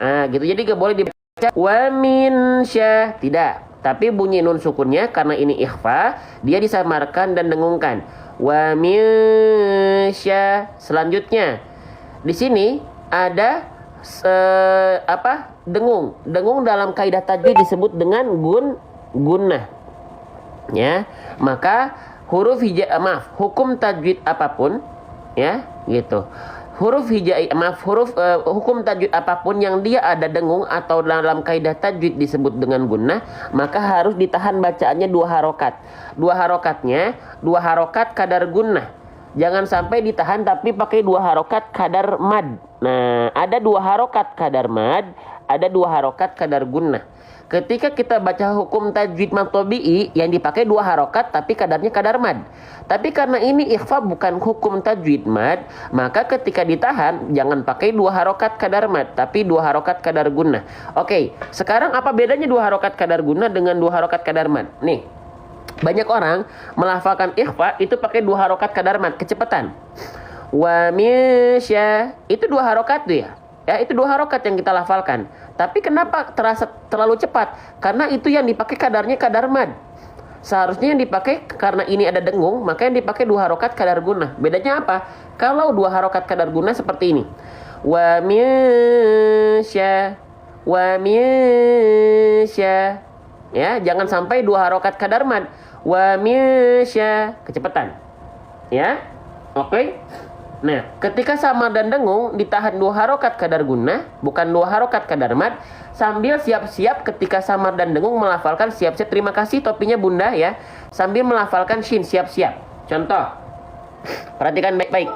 Nah, gitu. Jadi gak boleh dibaca wa min syah. Tidak. Tapi bunyi nun sukunnya karena ini ikhfa, dia disamarkan dan dengungkan. Wa min syah. Selanjutnya, di sini ada dengung. Dengung dalam kaidah tajwid disebut dengan gunnah. Ya, maka hukum tajwid apapun, ya, gitu. Hukum tajwid apapun yang dia ada dengung atau dalam kaidah tajwid disebut dengan gunnah, maka harus ditahan bacaannya 2 harokat. 2 harokatnya 2 harokat kadar gunnah. Jangan sampai ditahan tapi pakai 2 harokat kadar mad. Nah, ada 2 harokat kadar mad, ada 2 harokat kadar gunnah. Ketika kita baca hukum tajwid mad tabi'i yang dipakai 2 harokat tapi kadarnya kadar mad. Tapi karena ini ikhfa bukan hukum tajwid mad, maka ketika ditahan jangan pakai 2 harokat kadar mad tapi 2 harokat kadar gunnah. Oke, sekarang apa bedanya 2 harokat kadar gunnah dengan 2 harokat kadar mad? Nih, banyak orang melafalkan ikhfa itu pakai 2 harokat kadar mad, kecepatan. Wa misya, itu 2 harokat tuh ya. Ya, itu 2 harokat yang kita lafalkan. Tapi kenapa terasa terlalu cepat? Karena itu yang dipakai kadarnya kadar mad. Seharusnya yang dipakai karena ini ada dengung, maka yang dipakai 2 harokat kadar gunnah. Bedanya apa? Kalau 2 harokat kadar gunnah seperti ini. Wa misya, wa misya. Ya, jangan sampai 2 harokat kadar mad. Wa misya, kecepatan. Ya. Oke. Nah, ketika samar dan dengung ditahan 2 harokat kadar gunnah, bukan 2 harokat kadar mad, sambil siap-siap ketika samar dan dengung melafalkan siap-siap. Terima kasih topinya Bunda ya. Sambil melafalkan shin, siap-siap. Contoh. Perhatikan baik-baik.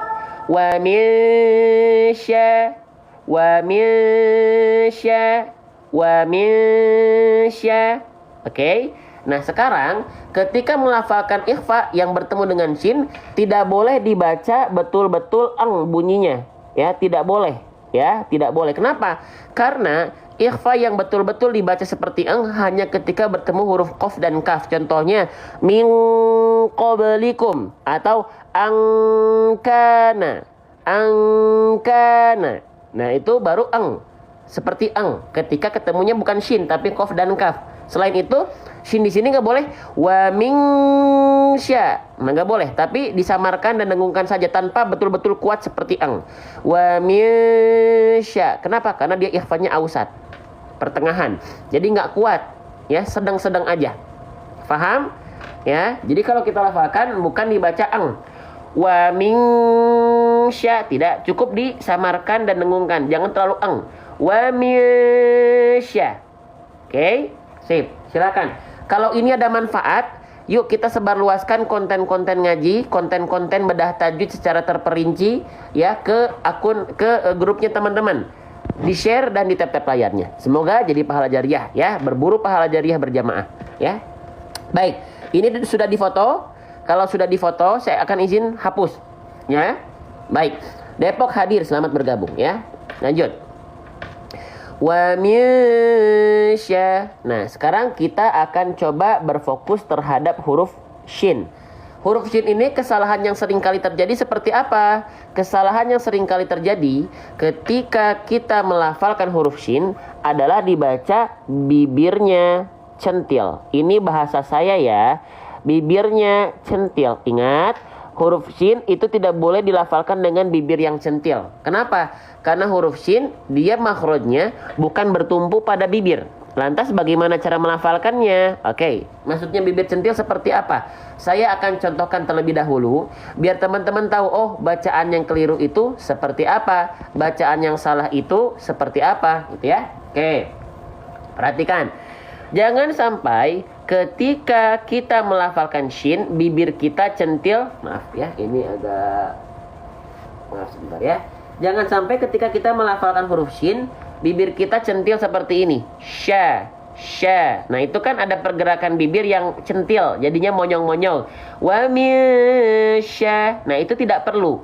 Wa misya, wa misya, wa misya. Oke. Nah, sekarang ketika melafalkan ikhfa yang bertemu dengan shin, tidak boleh dibaca betul-betul bunyinya. Ya, tidak boleh. Ya, tidak boleh. Kenapa? Karena ikhfa yang betul-betul dibaca seperti hanya ketika bertemu huruf qaf dan kaf. Contohnya min qablikum atau angkana. Angkana. Nah, itu baru seperti ketika ketemunya bukan shin tapi qaf dan kaf. Selain itu, shin di sini nggak boleh. Wa min sya, nah nggak boleh. Tapi disamarkan dan dengungkan saja tanpa betul-betul kuat seperti Wa min sya. Kenapa? Karena dia ikhfanya ausat, pertengahan. Jadi nggak kuat, ya, sedang-sedang aja. Faham? Ya. Jadi kalau kita lafalkan bukan dibaca Wa min sya, tidak, cukup disamarkan dan dengungkan. Jangan terlalu Wa min sya. Oke? Sip, silakan. Kalau ini ada manfaat, yuk kita sebarluaskan konten-konten ngaji, konten-konten bedah tajwid secara terperinci ya ke grupnya teman-teman. Di-share dan di-tap-tap layarnya. Semoga jadi pahala jariah ya, berburu pahala jariah berjamaah ya. Baik, ini sudah difoto. Kalau sudah difoto, saya akan izin hapus ya. Baik. Depok hadir, selamat bergabung ya. Lanjut. Wa misya. Nah, sekarang kita akan coba berfokus terhadap huruf shin. Huruf shin ini kesalahan yang sering kali terjadi seperti apa? Kesalahan yang sering kali terjadi ketika kita melafalkan huruf shin adalah dibaca bibirnya centil. Ini bahasa saya ya. Bibirnya centil. Ingat, huruf shin itu tidak boleh dilafalkan dengan bibir yang centil. Kenapa? Karena huruf shin dia makhrajnya bukan bertumpu pada bibir. Lantas bagaimana cara melafalkannya? Oke, maksudnya bibir centil seperti apa? Saya akan contohkan terlebih dahulu biar teman-teman tahu, oh, bacaan yang keliru itu seperti apa, bacaan yang salah itu seperti apa, gitu ya. Oke. Perhatikan. Jangan sampai ketika kita melafalkan shin, bibir kita centil. Maaf ya, ini agak... Maaf sebentar ya. Jangan sampai ketika kita melafalkan huruf shin, bibir kita centil seperti ini. Sya, sya. Nah, itu kan ada pergerakan bibir yang centil, jadinya monyong-monyong. Wa misya. Nah, itu tidak perlu.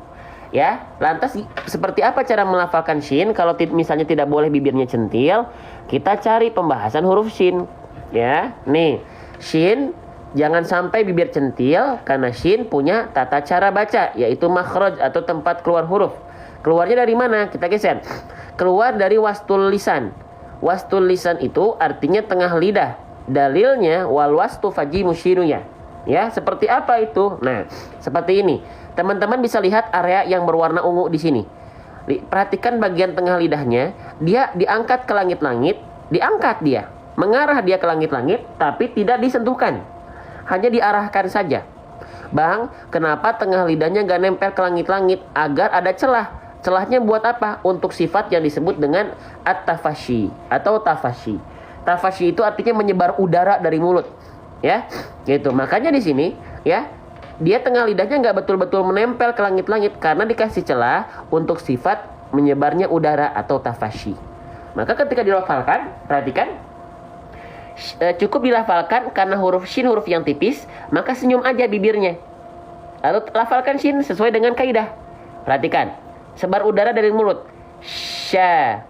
Ya, lantas seperti apa cara melafalkan shin kalau misalnya tidak boleh bibirnya centil? Kita cari pembahasan huruf shin. Ya, nih, shin jangan sampai bibir centil karena shin punya tata cara baca, yaitu makhraj atau tempat keluar huruf. Keluarnya dari mana? Kita geser. Keluar dari wastul lisan. Wastul lisan itu artinya tengah lidah. Dalilnya wal wastu faji musyirunya. Ya, seperti apa itu? Nah, seperti ini. Teman-teman bisa lihat area yang berwarna ungu di sini. Perhatikan bagian tengah lidahnya, dia diangkat ke langit-langit, diangkat dia, mengarah dia ke langit-langit, tapi tidak disentuhkan, hanya diarahkan saja. Bang, kenapa tengah lidahnya gak nempel ke langit-langit? Agar ada celah. Celahnya buat apa? Untuk sifat yang disebut dengan at-tafashi atau tafashi. Tafashi itu artinya menyebar udara dari mulut, ya, gitu. Makanya di sini, ya, dia tengah lidahnya nggak betul-betul menempel ke langit-langit karena dikasih celah untuk sifat menyebarnya udara atau tafashi. Maka ketika dilafalkan, perhatikan, cukup dilafalkan karena huruf shin huruf yang tipis, maka senyum aja bibirnya. Lalu lafalkan shin sesuai dengan kaidah. Perhatikan, sebar udara dari mulut. Sya,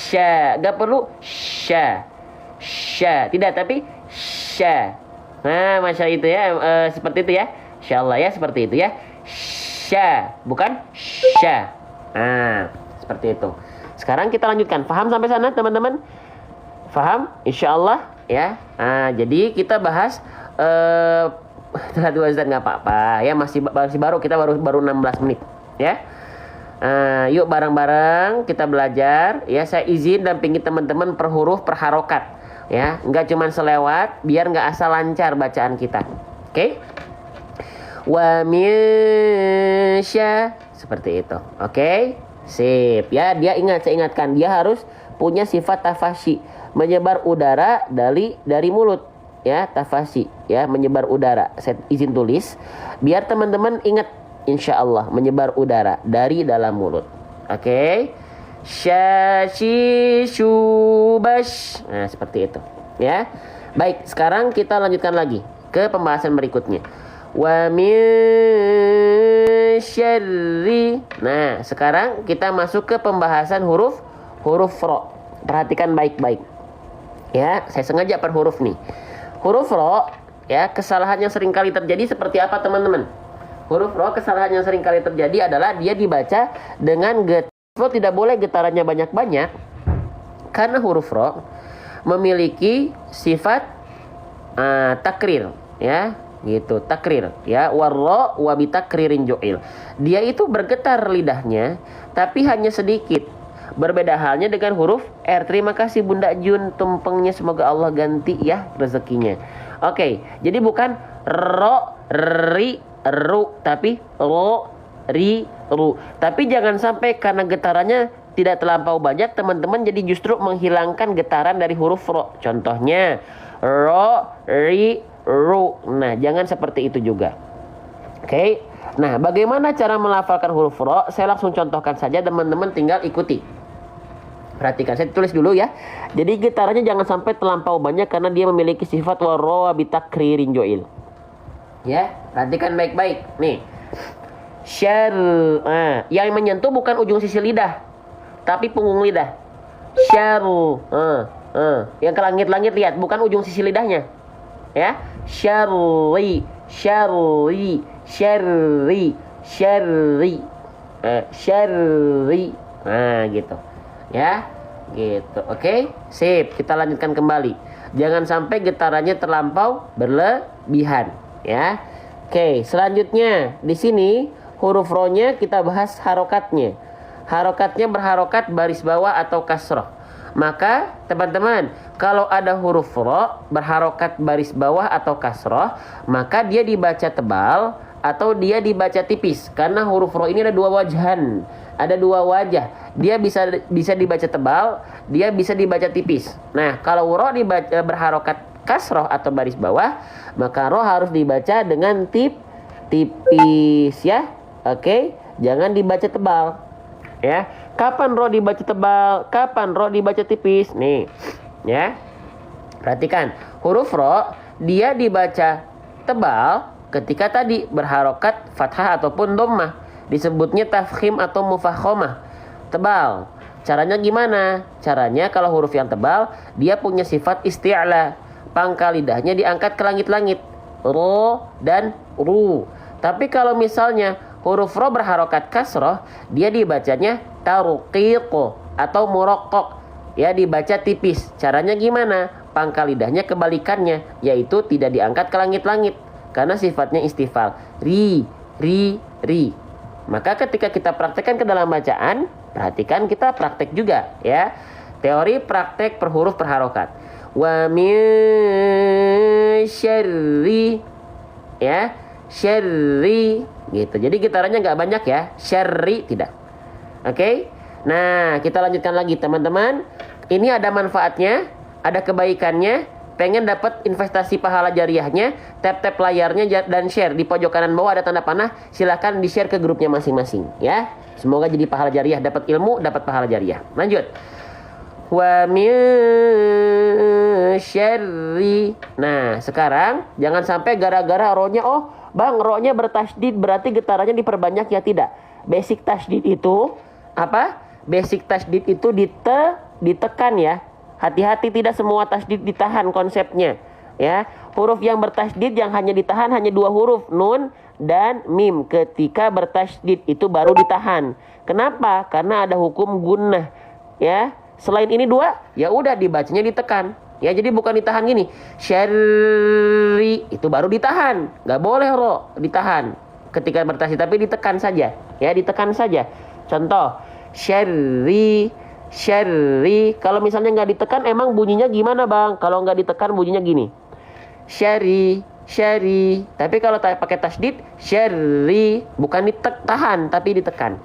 sya, nggak perlu sya, sya, tidak, tapi sya. Nah, masya itu ya, seperti itu ya. Insyaallah ya, seperti itu ya. Sya, bukan sya. Nah, seperti itu. Sekarang kita lanjutkan. Paham sampai sana, teman-teman? Paham? Insyaallah ya. Nah, jadi kita bahas Ustaz nggak apa-apa ya, masih baru, kita baru 16 menit ya. Yuk bareng-bareng kita belajar ya. Saya izin dampingi teman-teman per huruf, per harokat. Ya, nggak cuman selewat, biar nggak asal lancar bacaan kita. Oke? Wa min sya, seperti itu. Oke? Sip. Ya, dia ingat, saya ingatkan, dia harus punya sifat tafashi, menyebar udara dari mulut. Ya, tafashi, ya, menyebar udara. Saya izin tulis biar teman-teman ingat, insyaallah, menyebar udara dari dalam mulut. Oke? Syashi syubash. Nah, seperti itu ya. Baik, sekarang kita lanjutkan lagi ke pembahasan berikutnya. Wa min syarri. Nah, sekarang kita masuk ke pembahasan huruf ro. Perhatikan baik-baik ya, saya sengaja per huruf nih. Huruf ro ya, kesalahan yang sering kali terjadi seperti apa, teman-teman? Huruf ro, kesalahan yang sering kali terjadi adalah dia dibaca dengan ro tidak boleh getarannya banyak-banyak, karena huruf ro memiliki sifat takrir ya, gitu, takrir ya. Warro wa bitakririn ju'il. Dia itu bergetar lidahnya tapi hanya sedikit. Berbeda halnya dengan huruf R. Terima kasih Bunda Jun, tumpengnya semoga Allah ganti ya rezekinya. Oke, jadi bukan ro, ri, ru, tapi ro, ri, ru. Tapi jangan sampai karena getarannya tidak terlampau banyak, teman-teman jadi justru menghilangkan getaran dari huruf ro. Contohnya ro, ri, ru. Nah, jangan seperti itu juga. Oke. Nah, bagaimana cara melafalkan huruf ro? Saya langsung contohkan saja, teman-teman tinggal ikuti. Perhatikan, saya tulis dulu ya. Jadi getarannya jangan sampai terlampau banyak karena dia memiliki sifat warro wa bitakririn joil. Ya, perhatikan baik-baik. Nih. Syar, yang menyentuh bukan ujung sisi lidah, tapi punggung lidah. Syaru, yang ke langit-langit, lihat, bukan ujung sisi lidahnya. Ya, syarri, syarri, syarri, syarri, syarri. Nah, gitu. Ya, gitu. Oke, sip. Kita lanjutkan kembali. Jangan sampai getarannya terlampau berlebihan. Ya. Oke, selanjutnya di sini huruf ro-nya kita bahas harokatnya. Harokatnya berharokat baris bawah atau kasroh. Maka teman-teman, kalau ada huruf ro berharokat baris bawah atau kasroh, maka dia dibaca tebal atau dia dibaca tipis. Karena huruf ro ini ada dua wajahan, ada dua wajah. Dia bisa dibaca tebal, dia bisa dibaca tipis. Nah, kalau ro dibaca berharokat kasroh atau baris bawah, maka ro harus dibaca dengan tipis ya. Oke, jangan dibaca tebal. Ya, kapan ro dibaca tebal, kapan ro dibaca tipis? Nih, ya. Perhatikan, huruf ro dia dibaca tebal ketika tadi berharokat fathah ataupun dhammah. Disebutnya tafkhim atau mufakhomah. Tebal. Caranya gimana? Caranya kalau huruf yang tebal, dia punya sifat isti'la. Pangkal lidahnya diangkat ke langit-langit. Ro dan ru. Tapi kalau misalnya huruf ro berharokat kasroh, dia dibacanya tarqiqo atau muraqqaq. Ya, dibaca tipis. Caranya gimana? Pangkal lidahnya kebalikannya, yaitu tidak diangkat ke langit-langit karena sifatnya istifal. Ri, ri, ri. Maka ketika kita praktekkan ke dalam bacaan, perhatikan kita praktek juga ya. Teori praktek per huruf per harokat. Wa min syarri, ya, syarri gitu. Jadi getarannya nggak banyak ya, syarri tidak. Oke. Nah, kita lanjutkan lagi teman-teman. Ini ada manfaatnya, ada kebaikannya. Pengen dapat investasi pahala jariahnya, tap-tap layarnya dan share. Di pojok kanan bawah ada tanda panah, silahkan di-share ke grupnya masing-masing ya. Semoga jadi pahala jariah, dapat ilmu, dapat pahala jariah. Lanjut. Wa min syarri. Nah, sekarang jangan sampai gara-gara ro-nya, oh bang, ro-nya bertasydid berarti getarannya diperbanyak, ya tidak. Basic tasydid itu apa? Basic tasydid itu ditekan ya. Hati-hati, tidak semua tasydid ditahan konsepnya ya. Huruf yang bertasydid yang hanya ditahan hanya 2 huruf, nun dan mim. Ketika bertasydid itu baru ditahan. Kenapa? Karena ada hukum gunnah ya. Selain ini 2, ya udah dibacanya ditekan. Ya, jadi bukan ditahan gini. Syarri itu baru ditahan. Nggak boleh ro ditahan ketika bertasydid, tapi ditekan saja. Ya, ditekan saja. Contoh, syarri, syarri. Kalau misalnya nggak ditekan, emang bunyinya gimana bang? Kalau nggak ditekan bunyinya gini. Syarri, syarri. Tapi kalau pakai tasydid, syarri, bukan ditahan tapi ditekan.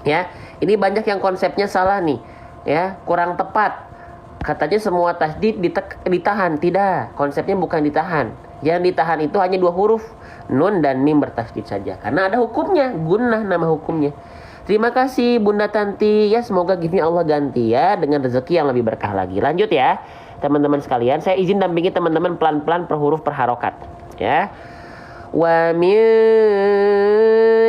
Ya, ini banyak yang konsepnya salah nih. Ya, kurang tepat. Katanya semua tasydid ditahan. Tidak, konsepnya bukan ditahan. Yang ditahan itu hanya 2 huruf, nun dan mim bertasydid saja. Karena ada hukumnya, gunnah nama hukumnya. Terima kasih Bunda Tanti. Ya, semoga giftnya Allah ganti ya dengan rezeki yang lebih berkah lagi. Lanjut ya teman-teman sekalian. Saya izin dampingi teman-teman pelan-pelan per huruf per harokat ya. Wa min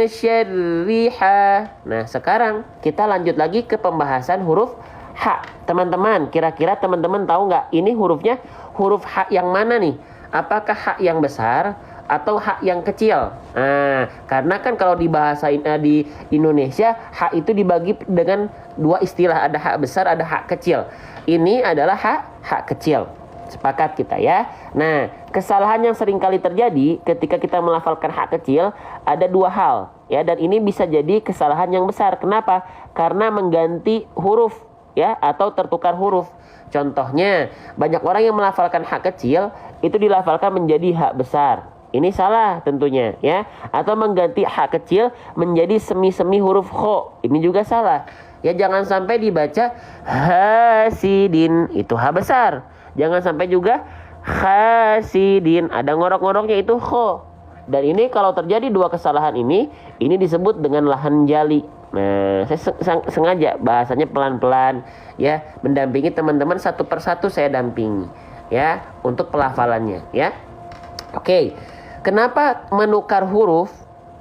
syarriha. Nah, sekarang kita lanjut lagi ke pembahasan huruf H. Teman-teman, kira-kira teman-teman tahu nggak ini hurufnya huruf H yang mana nih? Apakah H yang besar atau H yang kecil? Nah, karena kan kalau di bahasa di Indonesia H itu dibagi dengan 2 istilah, ada H besar, ada H kecil. Ini adalah H kecil. Sepakat kita ya. Nah, kesalahan yang sering kali terjadi ketika kita melafalkan H kecil ada 2 hal ya, dan ini bisa jadi kesalahan yang besar. Kenapa? Karena mengganti huruf ya, atau tertukar huruf. Contohnya, banyak orang yang melafalkan H kecil itu dilafalkan menjadi H besar. Ini salah tentunya ya. Atau mengganti H kecil menjadi semi-semi huruf kho. Ini juga salah. Ya, jangan sampai dibaca hasidin, itu H besar. Jangan sampai juga hasidin, ada ngorok-ngoroknya, itu kho. Dan ini kalau terjadi 2 kesalahan ini disebut dengan lahan jali. Nah, saya sengaja bahasanya pelan-pelan ya, mendampingi teman-teman satu persatu, saya dampingi ya untuk pelafalannya ya. Oke. Kenapa menukar huruf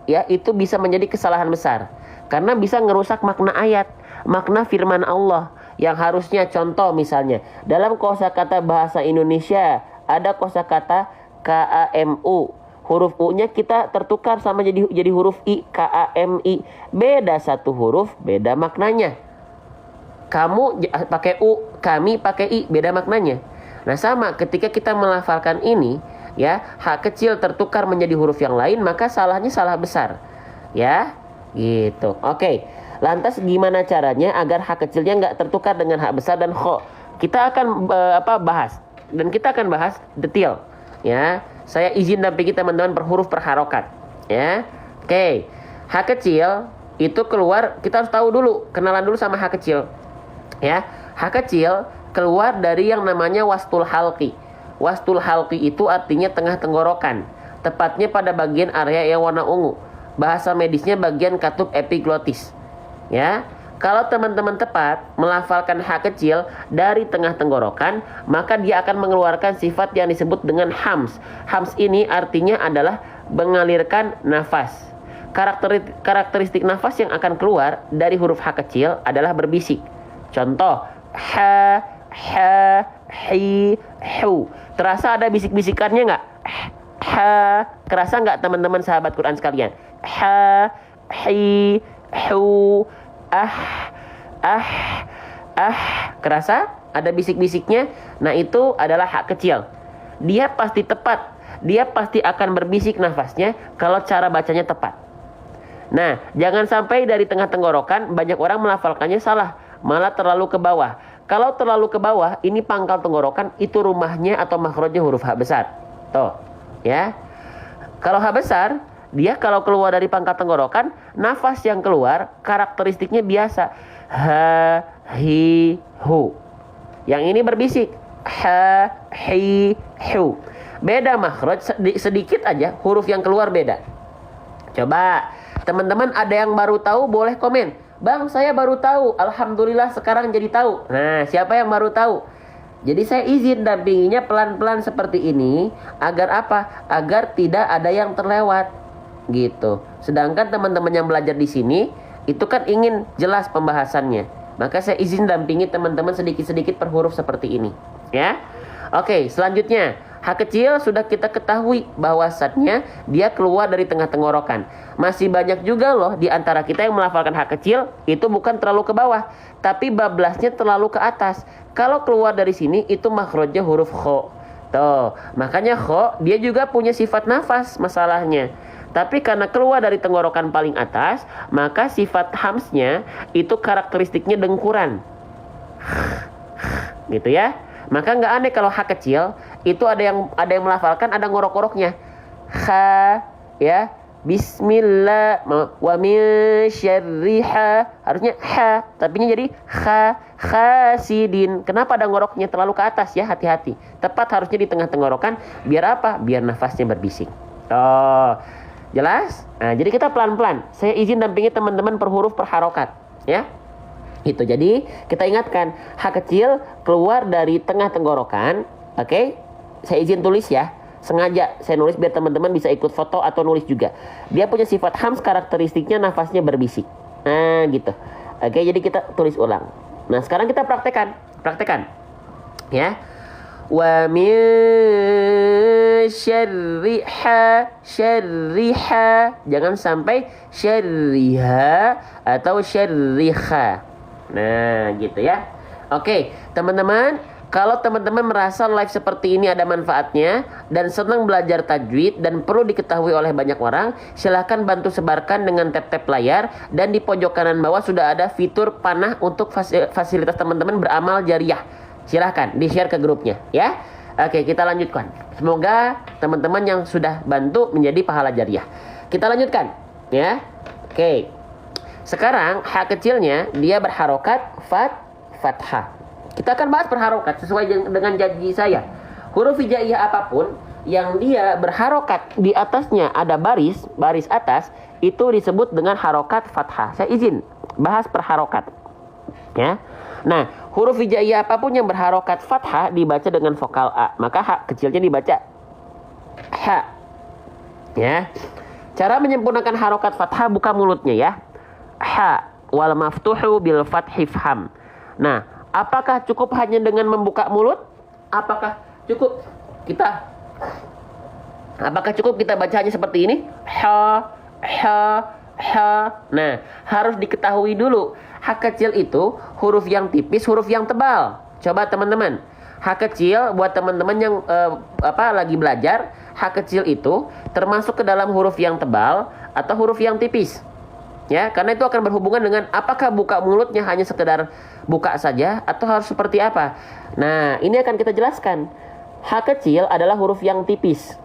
ya itu bisa menjadi kesalahan besar? Karena bisa ngerusak makna ayat, makna firman Allah yang harusnya. Contoh misalnya, dalam kosakata bahasa Indonesia ada kosakata KAMU. Huruf U-nya kita tertukar sama jadi huruf I, KAMI. Beda 1 huruf, beda maknanya. Kamu pakai U, kami pakai I, beda maknanya. Nah, sama ketika kita melafalkan ini ya, H kecil tertukar menjadi huruf yang lain, maka salahnya salah besar. Ya, gitu. Oke. Lantas gimana caranya agar H kecilnya nggak tertukar dengan H besar dan kho? Kita akan bahas, dan kita akan bahas detail. Ya, saya izin dampingi teman-teman per huruf per harokat. Ya, oke. H kecil itu keluar, kita harus tahu dulu, kenalan dulu sama H kecil. Ya, H kecil keluar dari yang namanya wastul halqi. Wastul halqi itu artinya tengah tenggorokan, tepatnya pada bagian area yang warna ungu. Bahasa medisnya bagian katup epiglotis. Ya, kalau teman-teman tepat melafalkan H kecil dari tengah tenggorokan, maka dia akan mengeluarkan sifat yang disebut dengan hams. Hams ini artinya adalah mengalirkan nafas. Karakteristik nafas yang akan keluar dari huruf H kecil adalah berbisik. Contoh, ha, hi, hu. Terasa ada bisik-bisikannya nggak? Ha, kerasa nggak teman-teman sahabat Quran sekalian? ha, hi, hu, ah, ah, ah. Kerasa? Ada bisik-bisiknya. Nah, itu adalah ha kecil. Dia pasti tepat. Dia pasti akan berbisik nafasnya kalau cara bacanya tepat. Nah, jangan sampai dari tengah tenggorokan banyak orang melafalkannya salah, malah terlalu ke bawah. Kalau terlalu ke bawah, ini pangkal tenggorokan, itu rumahnya atau makhrajnya huruf H besar. Tuh, ya. Kalau H besar, dia kalau keluar dari pangkal tenggorokan, nafas yang keluar karakteristiknya biasa. Ha, hi, hu. Yang ini berbisik. Ha, hi, hu. Beda makhraj, sedikit aja huruf yang keluar beda. Coba, teman-teman ada yang baru tahu boleh komen. Bang, saya baru tahu. Alhamdulillah sekarang jadi tahu. Nah, siapa yang baru tahu? Jadi saya izin dampinginya pelan-pelan seperti ini. Agar apa? Agar tidak ada yang terlewat. Gitu. Sedangkan teman-teman yang belajar di sini, itu kan ingin jelas pembahasannya. Maka saya izin dampingi teman-teman sedikit-sedikit per huruf seperti ini. Ya. Oke, selanjutnya. H kecil sudah kita ketahui bahwasannya dia keluar dari tengah tenggorokan. Masih banyak juga loh di antara kita yang melafalkan H kecil itu bukan terlalu ke bawah, tapi bablasnya terlalu ke atas. Kalau keluar dari sini itu makhrajnya huruf kho. Tuh, makanya kho dia juga punya sifat nafas masalahnya. Tapi karena keluar dari tenggorokan paling atas, maka sifat hamsnya itu karakteristiknya dengkuran. Gitu ya. Maka nggak aneh kalau H kecil itu ada yang melafalkan ada ngorok-ngoroknya. Kha, ya. Bismillah wa min syarriha. Harusnya ha, tapinya jadi kha, khasidin. Kenapa ada ngoroknya terlalu ke atas ya? Hati-hati. Tepat harusnya di tengah tenggorokan. Biar apa? Biar nafasnya berbisik. Oh, jelas? Nah, jadi kita pelan-pelan. Saya izin dampingi teman-teman per huruf per harokat, ya. Itu jadi kita ingatkan H kecil keluar dari tengah tenggorokan. Oke, saya izin tulis ya. Sengaja saya nulis biar teman-teman bisa ikut foto atau nulis juga. Dia punya sifat hams, karakteristiknya nafasnya berbisik. Nah gitu. Oke, jadi kita tulis ulang. Nah sekarang kita praktekan ya. Wa min syarriha. Jangan sampai syarriha atau syarriha. Nah gitu ya. Oke teman-teman, kalau teman-teman merasa live seperti ini ada manfaatnya dan senang belajar tajwid dan perlu diketahui oleh banyak orang, silahkan bantu sebarkan dengan tap-tap layar. Dan di pojok kanan bawah sudah ada fitur panah untuk fasilitas teman-teman beramal jariah. Silahkan di-share ke grupnya ya. Oke, kita lanjutkan. Semoga teman-teman yang sudah bantu menjadi pahala jariah. Kita lanjutkan ya. Oke. Sekarang H kecilnya dia berharokat fathah. Kita akan bahas berharokat sesuai dengan janji saya. Huruf hijaiyah apapun yang dia berharokat di atasnya ada baris atas, itu disebut dengan harokat fathah. Saya izin bahas perharokat. Ya. Nah, huruf hijaiyah apapun yang berharokat fathah dibaca dengan vokal A. Maka H kecilnya dibaca H. Ya. Cara menyempurnakan harokat fathah buka mulutnya ya. H wal maftuhu bil fathi fham. Nah, apakah cukup hanya dengan membuka mulut? Apakah cukup kita bacanya seperti ini? Ha. Nah, harus diketahui dulu. H kecil itu huruf yang tipis, huruf yang tebal. Coba teman-teman. H kecil buat teman-teman yang lagi belajar, H kecil itu termasuk ke dalam huruf yang tebal atau huruf yang tipis. Ya, karena itu akan berhubungan dengan apakah buka mulutnya hanya sekedar buka saja atau harus seperti apa. Nah, ini akan kita jelaskan. H kecil adalah huruf yang tipis.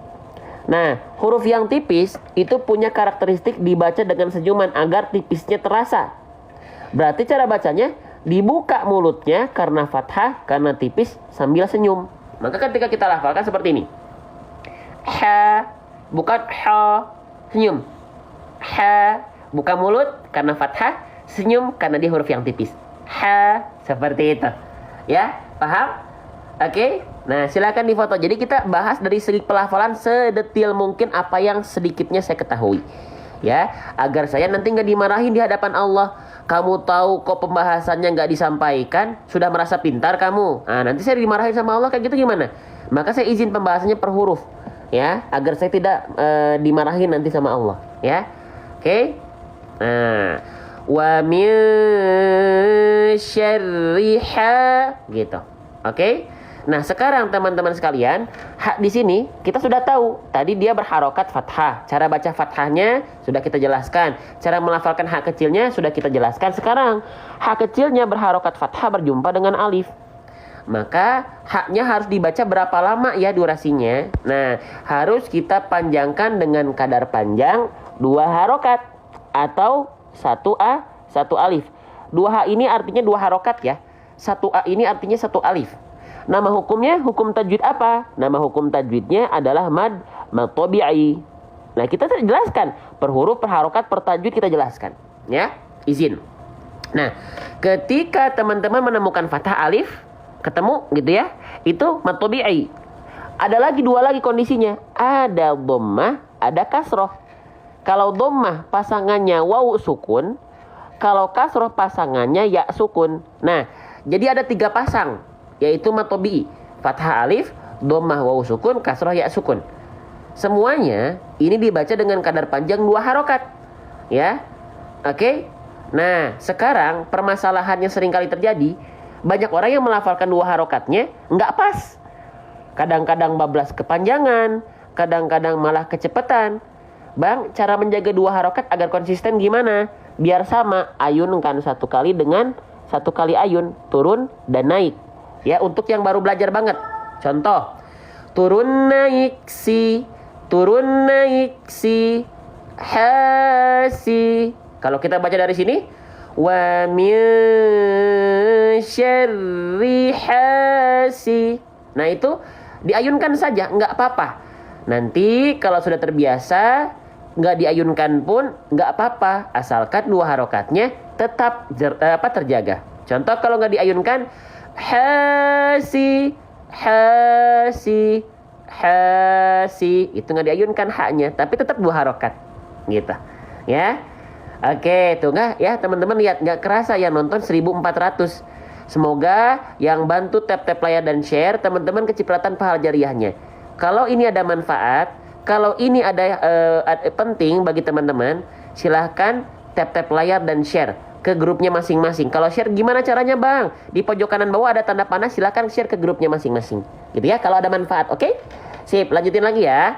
Nah, huruf yang tipis itu punya karakteristik dibaca dengan senyuman agar tipisnya terasa. Berarti cara bacanya dibuka mulutnya karena fathah, karena tipis sambil senyum. Maka ketika kita lafalkan seperti ini. Ha, bukan ha, senyum. Ha, buka mulut karena fathah, senyum karena dia huruf yang tipis. Ha, seperti itu. Ya, paham? Oke. Nah, silakan difoto. Jadi kita bahas dari segi pelafalan sedetil mungkin apa yang sedikitnya saya ketahui. Ya, agar saya nanti nggak dimarahin di hadapan Allah. Kamu tahu kok pembahasannya nggak disampaikan, sudah merasa pintar kamu. Nah, nanti saya dimarahin sama Allah kayak gitu gimana? Maka saya izin pembahasannya per huruf. Ya, agar saya tidak dimarahin nanti sama Allah. Ya. Oke. Nah, wa min syarriha gitu. Oke. Nah, sekarang teman-teman sekalian, hak di sini kita sudah tahu. Tadi dia berharokat fathah. Cara baca fathahnya sudah kita jelaskan. Cara melafalkan hak kecilnya sudah kita jelaskan. Sekarang, hak kecilnya berharokat fathah berjumpa dengan alif. Maka haknya harus dibaca berapa lama ya durasinya? Nah, harus kita panjangkan dengan kadar panjang 2 harokat atau 1A, 1 alif. 2H ini artinya 2 harokat ya. 1A ini artinya 1 alif. Nama hukumnya, hukum tajwid apa? Nama hukum tajwidnya adalah mad tabi'i. Nah, kita jelaskan per huruf, per harokat, per tajwid kita jelaskan. Ya, izin. Nah, ketika teman-teman menemukan fathah alif, ketemu gitu ya, itu mad tabi'i. Ada lagi 2 lagi kondisinya. Ada dhammah, ada kasroh. Kalau dhammah pasangannya wawu sukun, kalau kasroh pasangannya ya sukun. Nah, jadi ada 3 pasang, yaitu mad tabi'i, fathah alif, dhammah wawu sukun, kasroh ya sukun. Semuanya ini dibaca dengan kadar panjang 2 harokat. Ya. Oke. Nah, sekarang permasalahannya sering kali terjadi, banyak orang yang melafalkan 2 harokatnya nggak pas. Kadang-kadang bablas kepanjangan, kadang-kadang malah kecepatan. Bang, cara menjaga 2 harokat agar konsisten gimana? Biar sama, ayunkan 1 kali dengan 1 kali ayun, turun dan naik. Ya, untuk yang baru belajar banget. Contoh, turun naik si, hasi. Kalau kita baca dari sini, wa min syarri hasi. Nah, itu diayunkan saja, nggak apa-apa. Nanti kalau sudah terbiasa, nggak diayunkan pun nggak apa-apa, asalkan 2 harokatnya tetap terjaga. Contoh kalau nggak diayunkan, hasi, itu nggak diayunkan haknya, tapi tetap 2 harokat, gitu, ya. Oke, tuh nggak ya teman-teman, lihat nggak kerasa ya nonton 1400. Semoga yang bantu tap-tap layar dan share, teman-teman kecipratan pahala jariahnya. Kalau ini ada manfaat, kalau ini ada penting bagi teman-teman, silahkan tap-tap layar dan share ke grupnya masing-masing. Kalau share gimana caranya bang? Di pojok kanan bawah ada tanda panah, silahkan share ke grupnya masing-masing. Gitu ya, kalau ada manfaat. Oke? Sip, lanjutin lagi ya.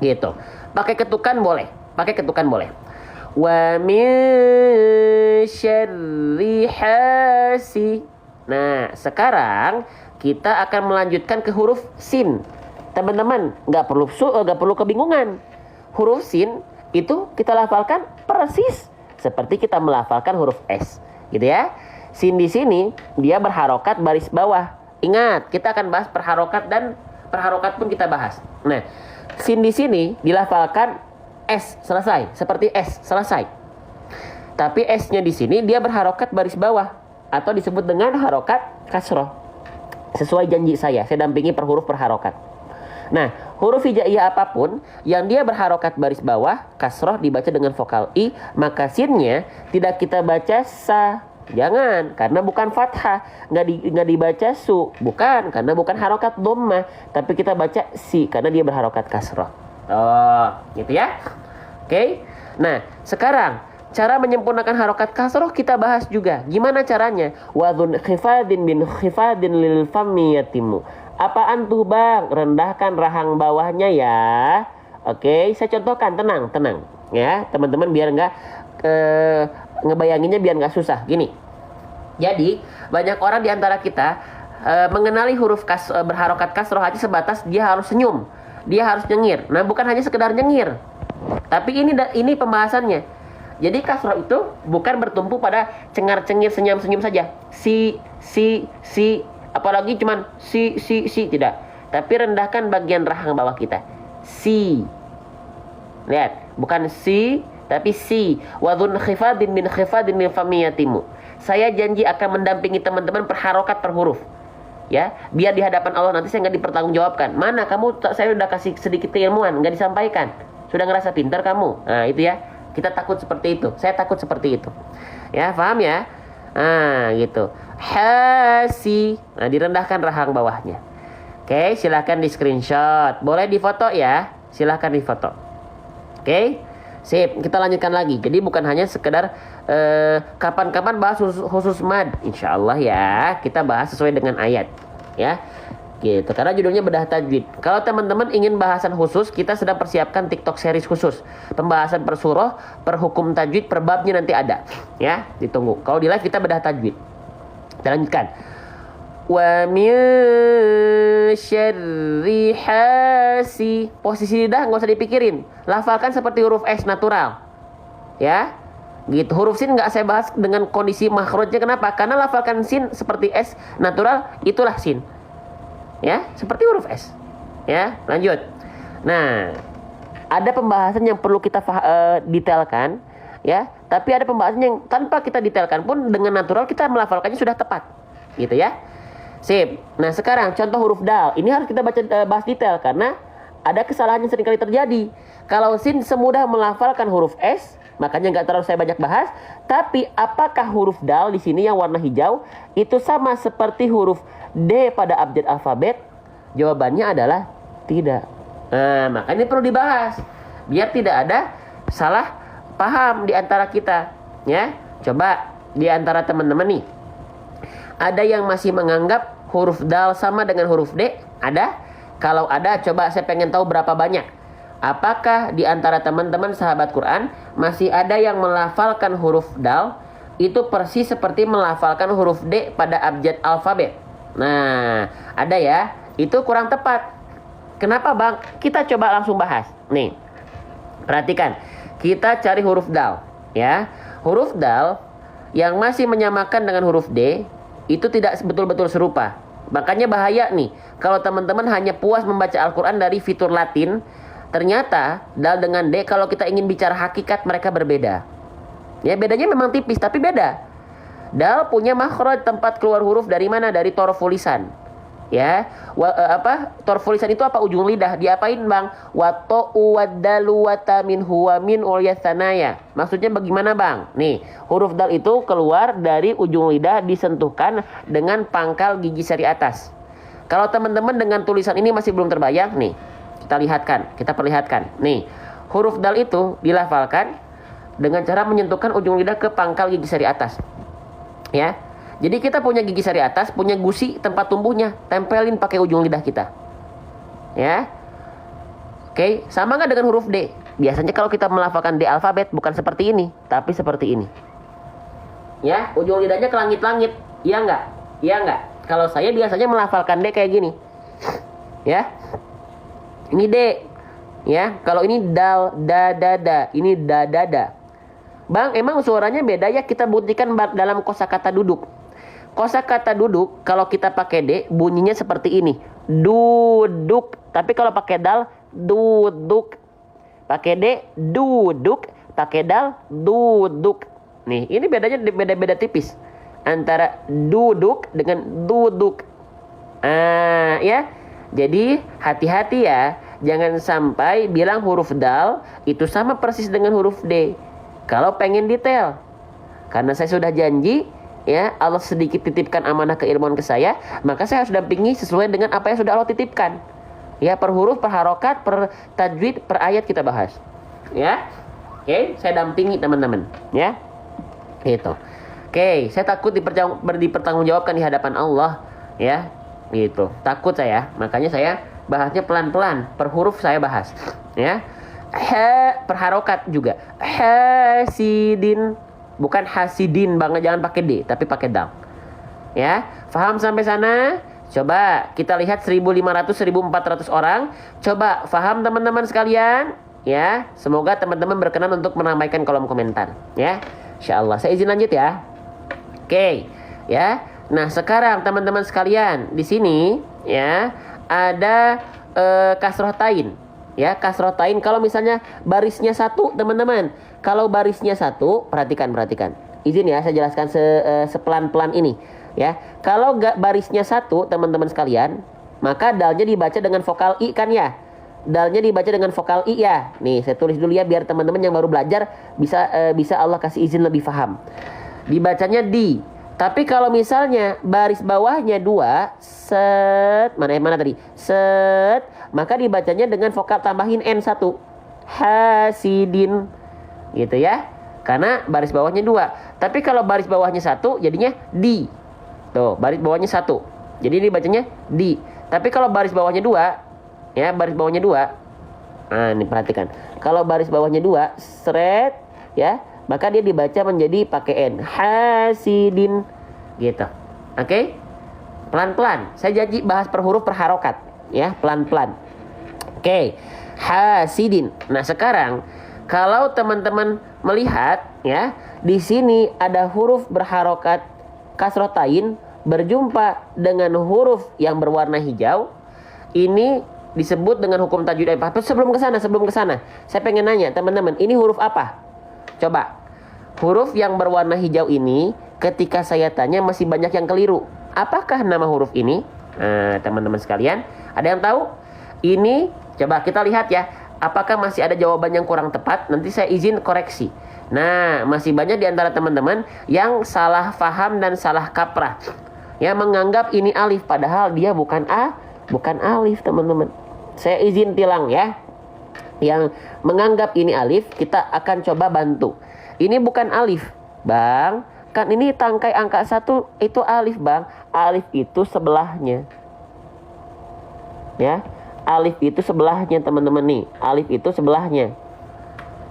Gitu. Pakai ketukan boleh. Wa min syarri hasi. Nah, sekarang kita akan melanjutkan ke huruf sin. Teman-teman, nggak perlu kebingungan. Huruf sin itu kita lafalkan persis seperti kita melafalkan huruf S, gitu ya. Sin di sini dia berharokat baris bawah. Ingat, kita akan bahas perharokat dan perharokat pun kita bahas. Nah, sin di sini dilafalkan S selesai, seperti S selesai. Tapi S-nya di sini dia berharokat baris bawah atau disebut dengan harokat kasroh. Sesuai janji saya dampingi per huruf per harokat. Nah, huruf hijaiyah apapun yang dia berharokat baris bawah, kasroh dibaca dengan vokal I, maka sinnya tidak kita baca sa. Jangan, karena bukan fathah. Nggak dibaca su. Bukan, karena bukan harokat dhammah. Tapi kita baca si, karena dia berharokat kasroh. Oh, gitu ya. Oke. Nah, sekarang cara menyempurnakan harokat kasroh kita bahas juga. Gimana caranya? Wadhun khifadin bin khifadin lil fammi yatimu. Apaan tuh bang? Rendahkan rahang bawahnya ya. Oke, saya contohkan, tenang ya teman-teman, biar nggak ngebayanginnya biar nggak susah. Gini, jadi banyak orang di antara kita mengenali huruf berharokat kasroh aja sebatas dia harus senyum, dia harus nyengir. Nah, bukan hanya sekedar nyengir, tapi ini pembahasannya. Jadi kasroh itu bukan bertumpu pada cengar-cengir, senyum-senyum saja. Si, apalagi cuman si, tidak. Tapi rendahkan bagian rahang bawah kita. Si. Lihat, bukan si, tapi si. Wadhun khifadin min khifadin min famiyatimu. Saya janji akan mendampingi teman-teman per harokat per huruf. Ya, biar di hadapan Allah nanti saya nggak dipertanggungjawabkan. Mana kamu, saya udah kasih sedikit keilmuan, nggak disampaikan. Sudah ngerasa pintar kamu. Nah, itu ya. Kita takut seperti itu. Saya takut seperti itu. Ya, paham ya? Nah, gitu. Hasi. Nah, direndahkan rahang bawahnya. Oke, silahkan di screenshot. Boleh difoto ya. Silahkan difoto. Oke. Sip, kita lanjutkan lagi. Jadi bukan hanya sekedar kapan-kapan bahas khusus mad. Insya Allah ya, kita bahas sesuai dengan ayat. Ya, gitu. Karena judulnya bedah tajwid. Kalau teman-teman ingin bahasan khusus, kita sedang persiapkan TikTok series khusus. Pembahasan per surah, per hukum tajwid, per babnya nanti ada. Ya, ditunggu. Kalau di live kita bedah tajwid. Kita lanjutkan. Wa min syarri hasi. Posisi lidah nggak usah dipikirin. Lafalkan seperti huruf S natural. Ya. Gitu. Huruf sin nggak saya bahas dengan kondisi makhrajnya. Kenapa? Karena lafalkan sin seperti S natural, itulah sin. Ya, seperti huruf S. Ya, lanjut. Nah, ada pembahasan yang perlu kita detailkan, ya. Tapi ada pembahasan yang tanpa kita detailkan pun dengan natural kita melafalkannya sudah tepat. Gitu ya. Sip. Nah sekarang contoh huruf dal. Ini harus kita bahas detail karena ada kesalahan yang seringkali terjadi. Kalau sin semudah melafalkan huruf S, makanya nggak terlalu saya banyak bahas. Tapi apakah huruf dal di sini yang warna hijau itu sama seperti huruf D pada abjad alfabet? Jawabannya adalah tidak. Nah makanya perlu dibahas biar tidak ada salah paham di antara kita. Ya, coba di antara teman-teman nih. Ada yang masih menganggap huruf dal sama dengan huruf D? Ada? Kalau ada, coba saya pengen tahu berapa banyak. Apakah di antara teman-teman sahabat Quran masih ada yang melafalkan huruf dal itu persis seperti melafalkan huruf D pada abjad alfabet? Nah, ada ya. Itu kurang tepat. Kenapa bang? Kita coba langsung bahas. Nih, perhatikan. Kita cari huruf dal. Ya, huruf dal yang masih menyamakan dengan huruf D itu tidak betul-betul serupa. Makanya bahaya nih kalau teman-teman hanya puas membaca Al-Quran dari fitur Latin. Ternyata dal dengan D kalau kita ingin bicara hakikat mereka berbeda. Ya bedanya memang tipis tapi beda. Dal punya makhraj tempat keluar huruf dari mana? Dari torful lisan. Ya, torful lisan itu apa? Ujung lidah. Diapain bang? Wato uwadalu watamin huwa min ulyasanaya. Maksudnya bagaimana bang? Nih, huruf dal itu keluar dari ujung lidah disentuhkan dengan pangkal gigi seri atas. Kalau teman-teman dengan tulisan ini masih belum terbayang, nih kita perlihatkan. Nih, huruf dal itu dilafalkan dengan cara menyentuhkan ujung lidah ke pangkal gigi seri atas. Ya. Jadi kita punya gigi seri atas, punya gusi tempat tumbuhnya, tempelin pakai ujung lidah kita. Ya. Oke, sama nggak dengan huruf D? Biasanya kalau kita melafalkan D alfabet bukan seperti ini, tapi seperti ini. Ya, ujung lidahnya ke langit-langit. Iya nggak? Iya nggak? Kalau saya biasanya melafalkan D kayak gini. Ya. Ini D. Ya, kalau ini dal, da, da, da. Ini da, da, da. Bang, emang suaranya beda ya? Kita buktikan dalam kosakata duduk. Kosakata duduk kalau kita pakai D bunyinya seperti ini. Duduk. Tapi kalau pakai dal duduk. Pakai D duduk, pakai dal duduk. Nih, ini bedanya beda-beda tipis antara duduk dengan duduk. Ya. Jadi hati-hati ya. Jangan sampai bilang huruf dal itu sama persis dengan huruf D. Kalau pengen detail. Karena saya sudah janji, ya Allah sedikit titipkan amanah keilmuan ke saya, maka saya harus dampingi sesuai dengan apa yang sudah Allah titipkan. Ya, per huruf, per harokat, per tajwid, per ayat kita bahas. Ya. Oke, saya dampingi teman-teman, ya. Gitu. Oke, saya takut dipertanggungjawabkan di hadapan Allah, ya. Gitu. Takut saya, makanya saya bahasnya pelan-pelan, per huruf saya bahas, ya. Per harokat juga. Hasidin. Bukan hasidin banget, jangan pakai D, tapi pakai dal. Ya, paham sampai sana? Coba kita lihat 1.500-1.400 orang. Coba paham teman-teman sekalian? Ya, semoga teman-teman berkenan untuk menambahkan kolom komentar. Ya, insyaallah. Saya izin lanjut ya. Oke, ya. Nah sekarang teman-teman sekalian di sini ya ada kasrotain. Ya, kasrotain kalau misalnya barisnya satu teman-teman. Kalau barisnya satu, perhatikan. Izin ya, saya jelaskan sepelan-pelan ini. Ya, kalau barisnya satu teman-teman sekalian, maka dalnya dibaca dengan vokal I kan ya. Dalnya dibaca dengan vokal I ya. Nih, saya tulis dulu ya biar teman-teman yang baru belajar bisa Allah kasih izin lebih paham. Dibacanya di. Tapi kalau misalnya baris bawahnya dua, mana tadi? Maka dibacanya dengan vokal tambahin N1. Hasidin. gitu ya. Karena baris bawahnya 2. Tapi kalau baris bawahnya 1 jadinya di. Tuh, baris bawahnya 1. Jadi ini bacanya di. Tapi kalau baris bawahnya 2, ya, baris bawahnya 2. Nah, ini perhatikan. Kalau baris bawahnya 2, seret, ya, maka dia dibaca menjadi pakai N. Hasidin. Gitu. Oke? Pelan-pelan. Saya janji bahas per huruf per harokat, ya, pelan-pelan. Oke. Hasidin. Nah, sekarang kalau teman-teman melihat, ya, di sini ada huruf berharokat kasrotain berjumpa dengan huruf yang berwarna hijau. Ini disebut dengan hukum tajwid. Sebelum ke sana, saya pengen nanya teman-teman, ini huruf apa? Coba. Huruf yang berwarna hijau ini, ketika saya tanya masih banyak yang keliru. Apakah nama huruf ini? Teman-teman sekalian, ada yang tahu? Ini, coba kita lihat ya. Apakah masih ada jawaban yang kurang tepat? Nanti saya izin koreksi. Nah, masih banyak di antara teman-teman yang salah faham dan salah kaprah. Ya, menganggap ini alif, padahal dia bukan alif, teman-teman. Saya izin tilang ya. Yang menganggap ini alif, kita akan coba bantu. Ini bukan alif, Bang. Kan ini tangkai angka 1 itu alif, Bang. Alif itu sebelahnya. Ya. Alif itu sebelahnya, teman-teman nih. Alif itu sebelahnya.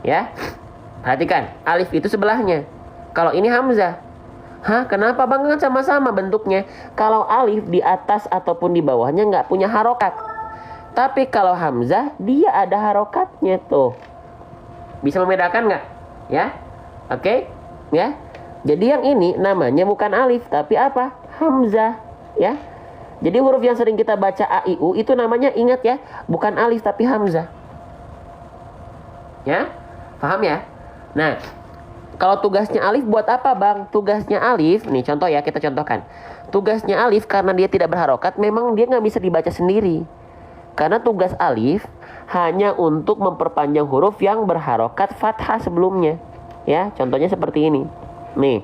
Ya. Perhatikan, alif itu sebelahnya. Kalau ini hamzah. Hah, kenapa, Bang? Kan sama-sama bentuknya. Kalau alif di atas ataupun di bawahnya nggak punya harokat. Tapi kalau hamzah, dia ada harokatnya tuh. Bisa membedakan nggak? Ya. Oke? Ya. Jadi yang ini namanya bukan alif, tapi apa? Hamzah. Ya. Jadi huruf yang sering kita baca A, I, U itu namanya, ingat ya, bukan alif tapi hamzah. Ya, paham ya? Nah, kalau tugasnya alif buat apa, Bang? Tugasnya alif, nih contoh ya, kita contohkan. Tugasnya alif karena dia tidak berharokat, memang dia nggak bisa dibaca sendiri. Karena tugas alif hanya untuk memperpanjang huruf yang berharokat fathah sebelumnya. Ya, contohnya seperti ini. Nih,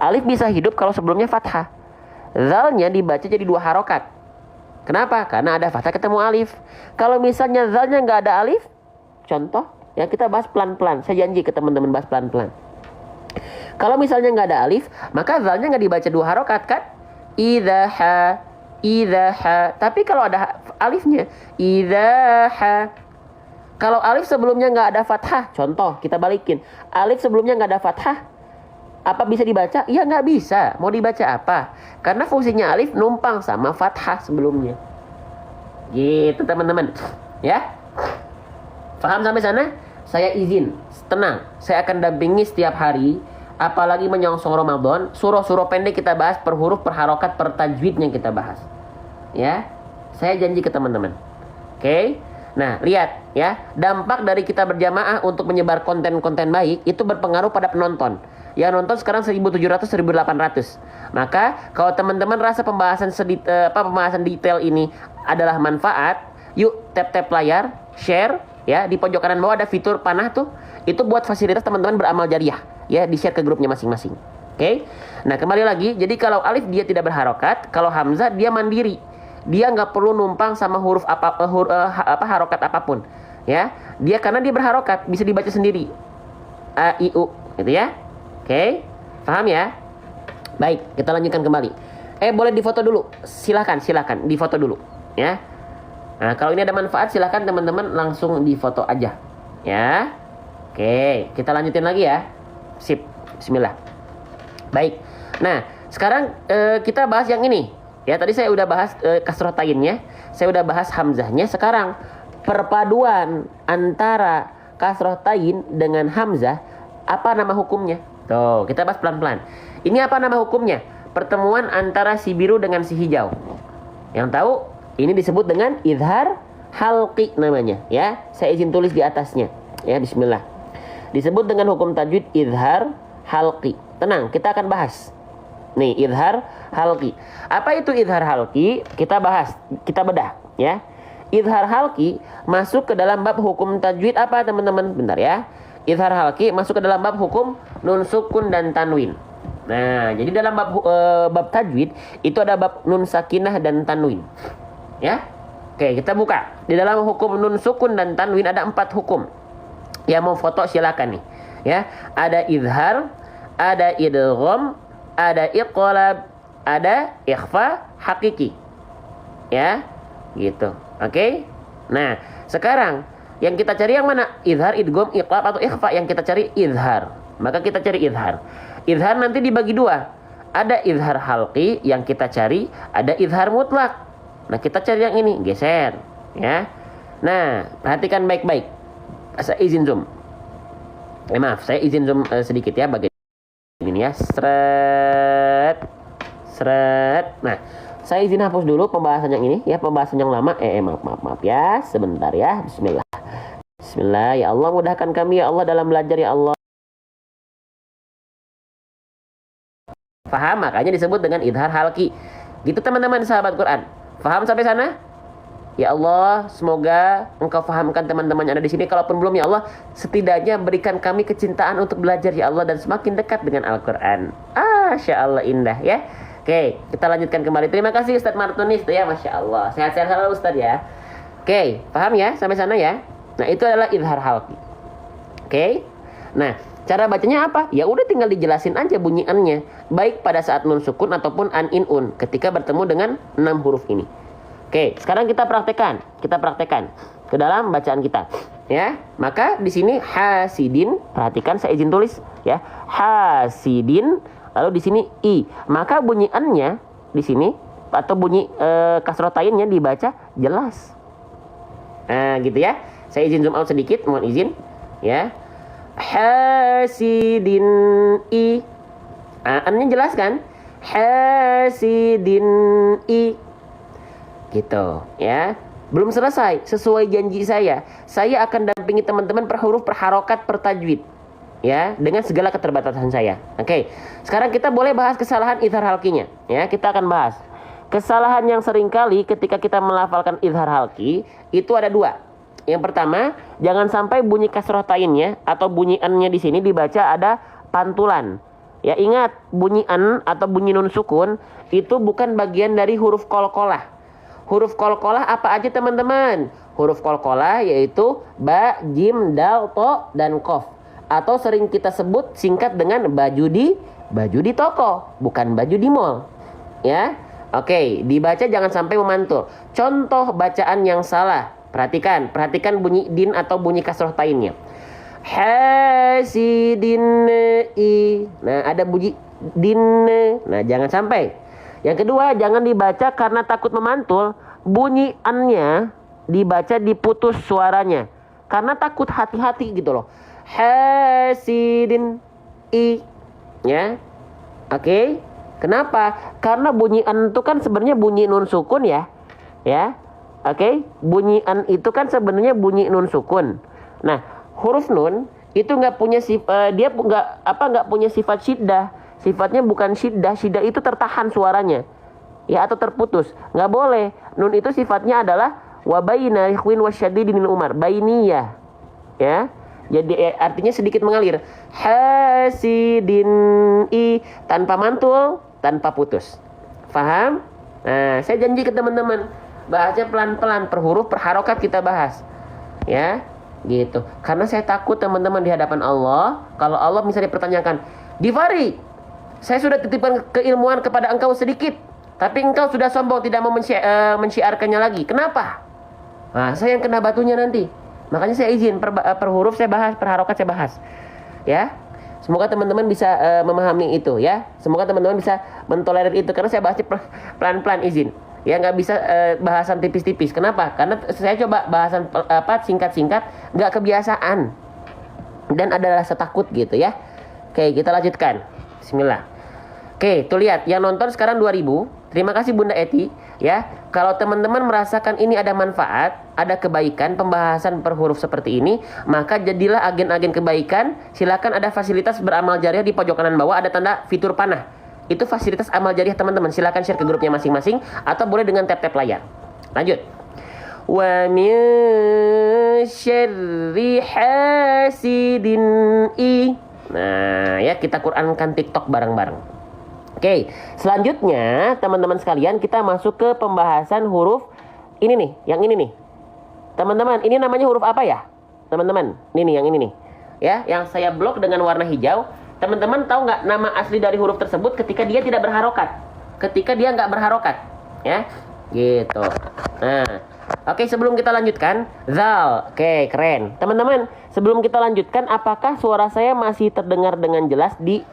alif bisa hidup kalau sebelumnya fathah. Zalnya dibaca jadi 2 harokat. Kenapa? Karena ada fathah ketemu alif. Kalau misalnya zalnya nggak ada alif, contoh, ya kita bahas pelan-pelan. Saya janji ke teman-teman bahas pelan-pelan. Kalau misalnya nggak ada alif, maka zalnya nggak dibaca 2 harokat kan? Idzaha. Tapi kalau ada alifnya, idzaha. Kalau alif sebelumnya nggak ada fathah, contoh, kita balikin. Alif sebelumnya nggak ada fathah, apa bisa dibaca? Ya nggak bisa. Mau dibaca apa? Karena fungsinya alif numpang sama fathah sebelumnya. Gitu teman-teman. Ya. Paham sampai sana? Saya izin. Tenang. Saya akan dampingi setiap hari. Apalagi menyongsong Ramadan. Surah-surah pendek kita bahas per huruf, per harokat, per tajwidnya kita bahas. Ya. Saya janji ke teman-teman. Oke. Nah, lihat ya. Dampak dari kita berjamaah untuk menyebar konten-konten baik itu berpengaruh pada penonton. Yang nonton sekarang 1.700, 1.800. Maka kalau teman-teman rasa pembahasan detail ini adalah manfaat, yuk tap-tap layar, share ya, di pojok kanan bawah ada fitur panah tuh. Itu buat fasilitas teman-teman beramal jariah ya, di-share ke grupnya masing-masing. Oke? Nah, kembali lagi, jadi kalau alif dia tidak berharokat, kalau hamzah dia mandiri. Dia nggak perlu numpang sama huruf harokat apapun. Ya. Dia karena dia berharokat, bisa dibaca sendiri. A, I, U, gitu ya. Oke, paham ya? Baik, kita lanjutkan kembali. Boleh difoto dulu. Silakan difoto dulu, ya. Nah, kalau ini ada manfaat, silakan teman-teman langsung difoto aja, ya. Oke, kita lanjutin lagi ya. Sip, bismillah. Baik. Nah, sekarang kita bahas yang ini. Ya, tadi saya udah bahas kasrotainnya, saya udah bahas hamzahnya. Sekarang perpaduan antara kasrotain dengan hamzah, apa nama hukumnya? Tuh, kita bahas pelan-pelan. Ini apa nama hukumnya? Pertemuan antara si biru dengan si hijau. Yang tahu, ini disebut dengan idhar halqi namanya, ya. Saya izin tulis di atasnya. Ya, bismillah. Disebut dengan hukum tajwid idhar halqi. Tenang, kita akan bahas. Nih, idhar halqi. Apa itu idhar halqi? Kita bahas, kita bedah, ya. Idhar halqi masuk ke dalam bab hukum tajwid apa, teman-teman? Bentar ya. Idhar halqi masuk ke dalam bab hukum nun sukun dan tanwin. Nah, jadi dalam bab tajwid itu ada bab nun sakinah dan tanwin. Ya. Oke, kita buka. Di dalam hukum nun sukun dan tanwin ada 4 hukum. Yang mau foto silakan nih. Ya, ada izhar, ada idgham, ada iqlab, ada ikhfa hakiki. Ya, gitu. Oke. Nah, sekarang yang kita cari yang mana? Izhar, idgham, iqlab atau ikhfa? Yang kita cari izhar. Maka kita cari izhar. Izhar nanti dibagi dua. Ada izhar halqi yang kita cari, ada izhar mutlak. Nah, kita cari yang ini, geser, ya. Nah, perhatikan baik-baik. Saya izin zoom. Maaf, saya izin zoom sedikit ya bagian ini ya. Seret. Nah, saya izin hapus dulu pembahasan yang ini ya, pembahasan yang lama. Maaf ya, sebentar ya. Bismillah. Bismillah, ya Allah mudahkan kami ya Allah dalam belajar ya Allah. Faham, makanya disebut dengan idhar halki. Gitu teman-teman sahabat Quran. Faham sampai sana? Ya Allah, semoga Engkau fahamkan teman-teman yang ada di sini. Kalaupun belum, ya Allah, setidaknya berikan kami kecintaan untuk belajar ya Allah dan semakin dekat dengan Al-Quran. Masya Allah, indah ya. Oke, kita lanjutkan kembali. Terima kasih Ustadz Martunis ya, Masya Allah. Sehat-sehat selalu Ustadz ya. Oke, paham ya sampai sana ya. Nah, itu adalah idhar halqi. Oke. Nah, cara bacanya apa? Ya udah tinggal dijelasin aja bunyiannya, baik pada saat nun sukun ataupun an in un ketika bertemu dengan 6 huruf ini. Oke, sekarang kita praktekkan ke dalam bacaan kita, ya. Maka di sini hasidin, perhatikan saya izin tulis, ya. Hasidin, lalu di sini i. Maka bunyiannya di sini atau bunyi kasrotainnya dibaca jelas. Nah, gitu ya. Saya izin zoom out sedikit, mohon izin, ya. Hasidin i. An-nya jelas kan? Hasidin i. Gitu ya. Belum selesai. Sesuai janji saya akan dampingi teman-teman per huruf, per harokat, per tajwid, ya, dengan segala keterbatasan saya. Oke. Sekarang kita boleh bahas kesalahan idhar halkinya, ya. Kita akan bahas kesalahan yang sering kali ketika kita melafalkan idhar halki. Itu ada dua. Yang pertama, jangan sampai bunyi kasroh tainnya atau bunyi an-nya di sini dibaca ada pantulan. Ya, ingat, bunyi an atau bunyi nun sukun itu bukan bagian dari huruf qalqalah. Huruf qalqalah apa aja teman-teman? Huruf qalqalah yaitu ba, jim, dal, to, dan qaf. Atau sering kita sebut singkat dengan baju di toko, bukan baju di mall. Ya. Oke, dibaca jangan sampai memantul. Contoh bacaan yang salah. Perhatikan bunyi din atau bunyi kasroh tainnya. Hasidin i. Nah, ada bunyi din. Nah, jangan sampai. Yang kedua, jangan dibaca karena takut memantul. Bunyi an-nya dibaca diputus suaranya. Karena takut, hati-hati gitu loh. Hasidin i. Ya. Oke. Kenapa? Karena bunyi an itu kan sebenarnya bunyi nun sukun ya. Ya. Oke. Bunyi an itu kan sebenarnya bunyi nun sukun. Nah, huruf nun itu nggak punya dia nggak punya sifat syiddah. Sifatnya bukan syiddah. Syiddah itu tertahan suaranya, ya, atau terputus. Nggak boleh. Nun itu sifatnya adalah wabaina ikhwin wasyadidinil umar, bainiyah, ya. Jadi artinya sedikit mengalir. Hasidin i, tanpa mantul, tanpa putus. Faham? Nah, saya janji ke teman-teman, bahasnya pelan-pelan, per huruf, per harokat kita bahas, ya, gitu. Karena saya takut teman-teman di hadapan Allah, kalau Allah misalnya dipertanyakan, Difari, saya sudah titipkan keilmuan kepada engkau sedikit, tapi engkau sudah sombong, tidak mau mensyiarkannya lagi. Kenapa? Nah, saya yang kena batunya nanti. Makanya saya izin per huruf saya bahas, per harokat saya bahas, ya. Semoga teman-teman bisa memahami itu, ya. Semoga teman-teman bisa mentolerir itu, karena saya bahasnya pelan-pelan, izin. Ya, nggak bisa bahasan tipis-tipis. Kenapa? Karena saya coba bahasan singkat-singkat, nggak kebiasaan, dan ada rasa takut gitu ya. Oke, kita lanjutkan. Bismillah. Oke, tuh lihat, yang nonton sekarang 2000. Terima kasih Bunda Eti, ya. Kalau teman-teman merasakan ini ada manfaat, ada kebaikan pembahasan per huruf seperti ini, maka jadilah agen-agen kebaikan. Silakan, ada fasilitas beramal jariah di pojok kanan bawah, ada tanda fitur panah. Itu fasilitas amal jariah teman-teman. Silakan share ke grupnya masing-masing atau boleh dengan tap-tap layar. Lanjut. Wa min syarri hasidin i. Nah, ya, kita Qurankan TikTok bareng-bareng. Oke, selanjutnya teman-teman sekalian kita masuk ke pembahasan huruf ini nih, yang ini nih. Teman-teman, ini namanya huruf apa ya? Teman-teman, ini nih, yang ini nih. ya, yang saya blok dengan warna hijau. Teman-teman tahu nggak nama asli dari huruf tersebut ketika dia tidak berharokat? Ketika dia nggak berharokat, ya, gitu. Nah, oke, sebelum kita lanjutkan, zal. Oke, keren. Teman-teman, sebelum kita lanjutkan, apakah suara saya masih terdengar dengan jelas di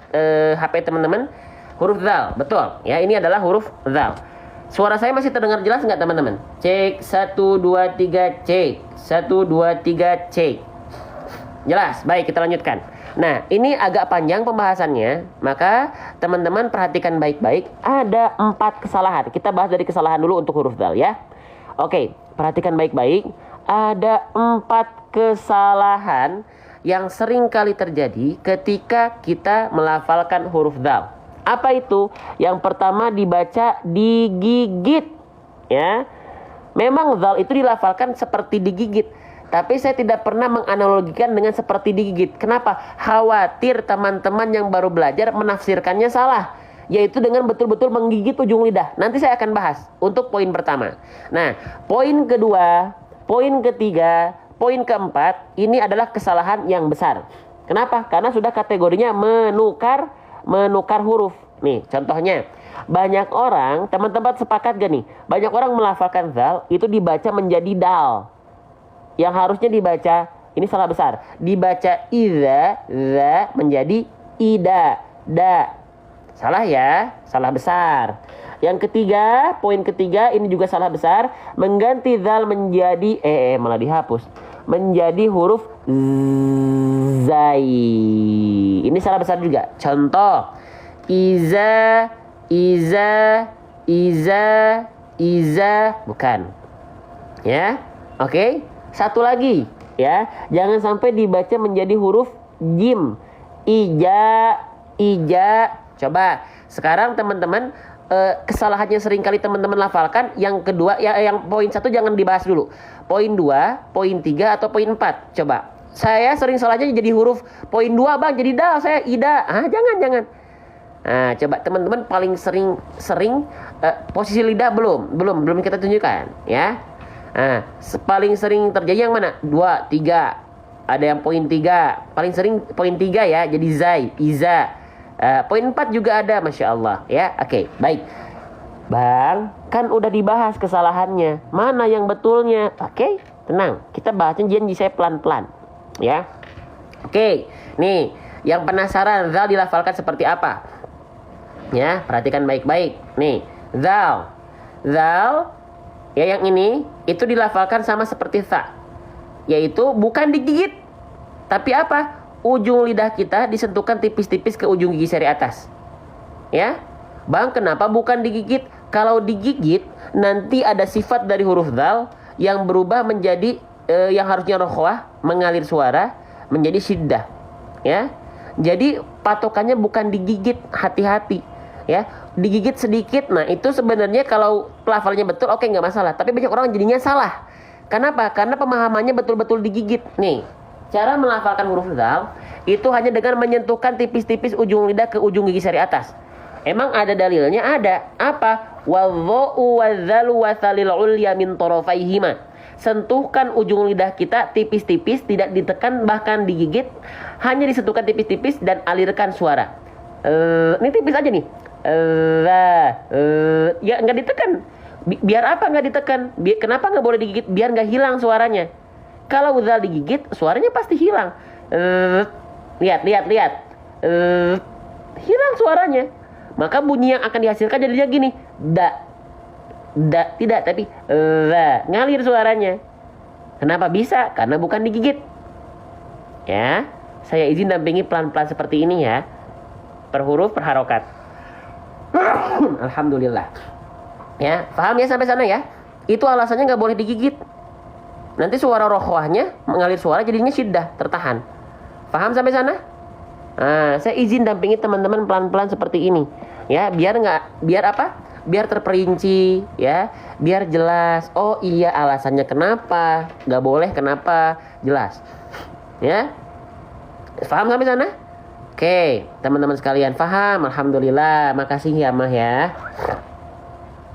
HP teman-teman? Huruf zal, betul. Ya, ini adalah huruf zal. Suara saya masih terdengar jelas nggak teman-teman? Cek 1 2 3 cek 1 2 3 cek. Jelas. Baik, kita lanjutkan. Nah, ini agak panjang pembahasannya, maka teman-teman perhatikan baik-baik. Ada 4 kesalahan. Kita bahas dari kesalahan dulu untuk huruf dal ya. Oke, perhatikan baik-baik. Ada 4 kesalahan yang sering kali terjadi ketika kita melafalkan huruf dal. Apa itu? Yang pertama, dibaca digigit, ya. Memang dal itu dilafalkan seperti digigit, tapi saya tidak pernah menganalogikan dengan seperti digigit. Kenapa? Khawatir teman-teman yang baru belajar menafsirkannya salah, yaitu dengan betul-betul menggigit ujung lidah. Nanti saya akan bahas untuk poin pertama. Nah, poin kedua, poin ketiga, poin keempat, ini adalah kesalahan yang besar. Kenapa? Karena sudah kategorinya menukar huruf. Nih, contohnya, banyak orang, teman-teman sepakat gak nih? Banyak orang melafalkan zal itu dibaca menjadi dal. Yang harusnya dibaca, ini salah besar, dibaca iza, za menjadi ida, da. Salah ya, salah besar. Yang ketiga, poin ketiga, ini juga salah besar, mengganti zal menjadi malah dihapus, menjadi huruf zai. Ini salah besar juga. Contoh, iza, bukan. Ya, oke. Satu lagi, ya, jangan sampai dibaca menjadi huruf jim, ija. Coba sekarang teman-teman, kesalahannya sering kali teman-teman lafalkan. Yang kedua, ya, yang poin 1 jangan dibahas dulu. Poin 2, poin 3 atau poin 4. Coba, saya sering salahnya jadi huruf poin 2 bang, jadi dal, saya ida. Jangan. Nah, coba teman-teman paling sering posisi lidah belum kita tunjukkan, ya. Nah, paling sering terjadi yang mana? 2, 3. Ada yang poin 3. Paling sering poin 3 ya. Jadi zai, iza. Poin 4 juga ada, Masya Allah. Ya, oke, baik. Bang, kan udah dibahas kesalahannya. Mana yang betulnya? Oke, tenang. Kita bahasnya janji saya pelan-pelan. Ya. Oke, nih. Yang penasaran zal dilafalkan seperti apa? Ya, perhatikan baik-baik. Nih, zal. Ya, yang ini itu dilafalkan sama seperti sa, yaitu bukan digigit, tapi apa? Ujung lidah kita disentuhkan tipis-tipis ke ujung gigi seri atas. Ya, bang, kenapa bukan digigit? Kalau digigit nanti ada sifat dari huruf dzal yang berubah menjadi yang harusnya rokhwah, mengalir suara, menjadi syiddah. Ya, jadi patokannya bukan digigit, hati-hati. Ya, digigit sedikit. Nah, itu sebenarnya kalau pelafalannya betul, oke, nggak masalah. Tapi banyak orang jadinya salah. Kenapa? Karena pemahamannya betul-betul digigit. Nih, cara melafalkan huruf dzal itu hanya dengan menyentuhkan tipis-tipis ujung lidah ke ujung gigi seri atas. Emang ada dalilnya? Ada. Apa? Wadhdhu wadzalu wasalil ulya min tarafaihima. Sentuhkan ujung lidah kita tipis-tipis, tidak ditekan bahkan digigit, hanya disentuhkan tipis-tipis dan alirkan suara. Ini tipis aja nih. Ya nggak ditekan. Biar apa nggak ditekan? Kenapa nggak boleh digigit? Biar nggak hilang suaranya. Kalau udah digigit, suaranya pasti hilang. Lihat. Hilang suaranya. Maka bunyi yang akan dihasilkan jadinya gini. Tidak, tapi ngalir suaranya. Kenapa bisa? Karena bukan digigit. Ya, saya izin dampingi pelan-pelan seperti ini ya. Per huruf, per harokat. Alhamdulillah. Ya, paham ya sampai sana ya? Itu alasannya nggak boleh digigit. Nanti suara rokhwahnya mengalir suara jadinya syiddah, tertahan. Paham sampai sana? Nah, saya izin dampingi teman-teman pelan-pelan seperti ini. Ya, biar apa? Biar terperinci, ya, biar jelas. Oh iya, alasannya kenapa? Nggak boleh kenapa? Jelas. Ya, paham sampai sana? Oke, teman-teman sekalian paham? Alhamdulillah, makasih ya Mah ya.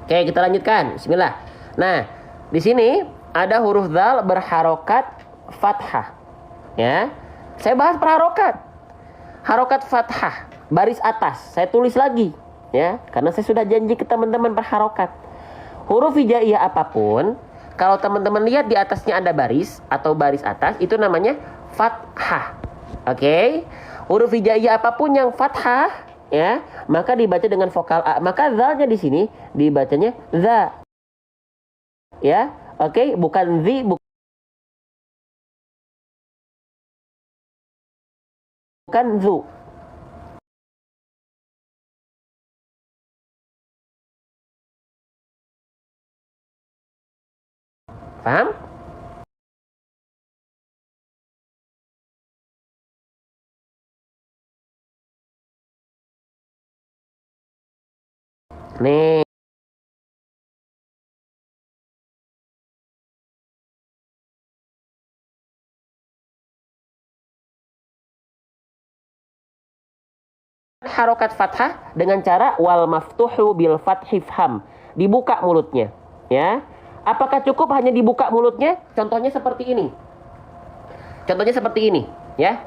Oke, kita lanjutkan. Bismillah. Nah, di sini ada huruf dzal berharokat fathah. Ya. Saya bahas per harokat. Harokat fathah, baris atas. Saya tulis lagi, ya, karena saya sudah janji ke teman-teman per harokat. Huruf hijaiyah apapun, kalau teman-teman lihat di atasnya ada baris atau baris atas, itu namanya fathah. Oke? Huruf hijaiyah apapun yang fathah, ya, maka dibaca dengan vokal A. Maka zalnya di sini dibacanya za. Ya, oke, bukan zi, bukan zu. Paham? Nih. Harokat fathah dengan cara wal maftuhu bil fathi fham. Dibuka mulutnya, ya. Apakah cukup hanya dibuka mulutnya? Contohnya seperti ini. Contohnya seperti ini, ya.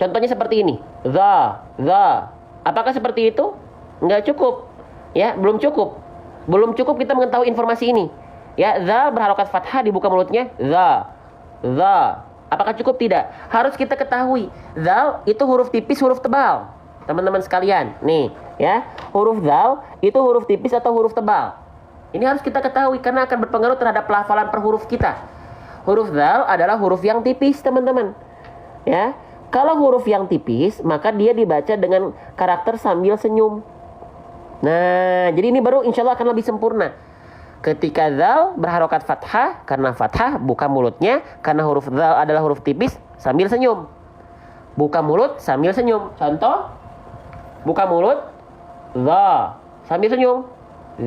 Contohnya seperti ini. Za. Apakah seperti itu? Enggak cukup. Ya, belum cukup. Belum cukup kita mengetahui informasi ini. Ya, za berharokat fathah dibuka mulutnya, za. Apakah cukup? Tidak. Harus kita ketahui, zal itu huruf tipis, huruf tebal. Teman-teman sekalian, nih, ya. Huruf zal itu huruf tipis atau huruf tebal. Ini harus kita ketahui karena akan berpengaruh terhadap pelafalan per huruf kita. Huruf zal adalah huruf yang tipis, teman-teman. Ya. Kalau huruf yang tipis, maka dia dibaca dengan karakter sambil senyum. Nah, jadi ini baru insya Allah akan lebih sempurna. Ketika zal berharokat fathah, karena fathah buka mulutnya, karena huruf zal adalah huruf tipis sambil senyum. Buka mulut sambil senyum. Contoh, buka mulut, za, sambil senyum,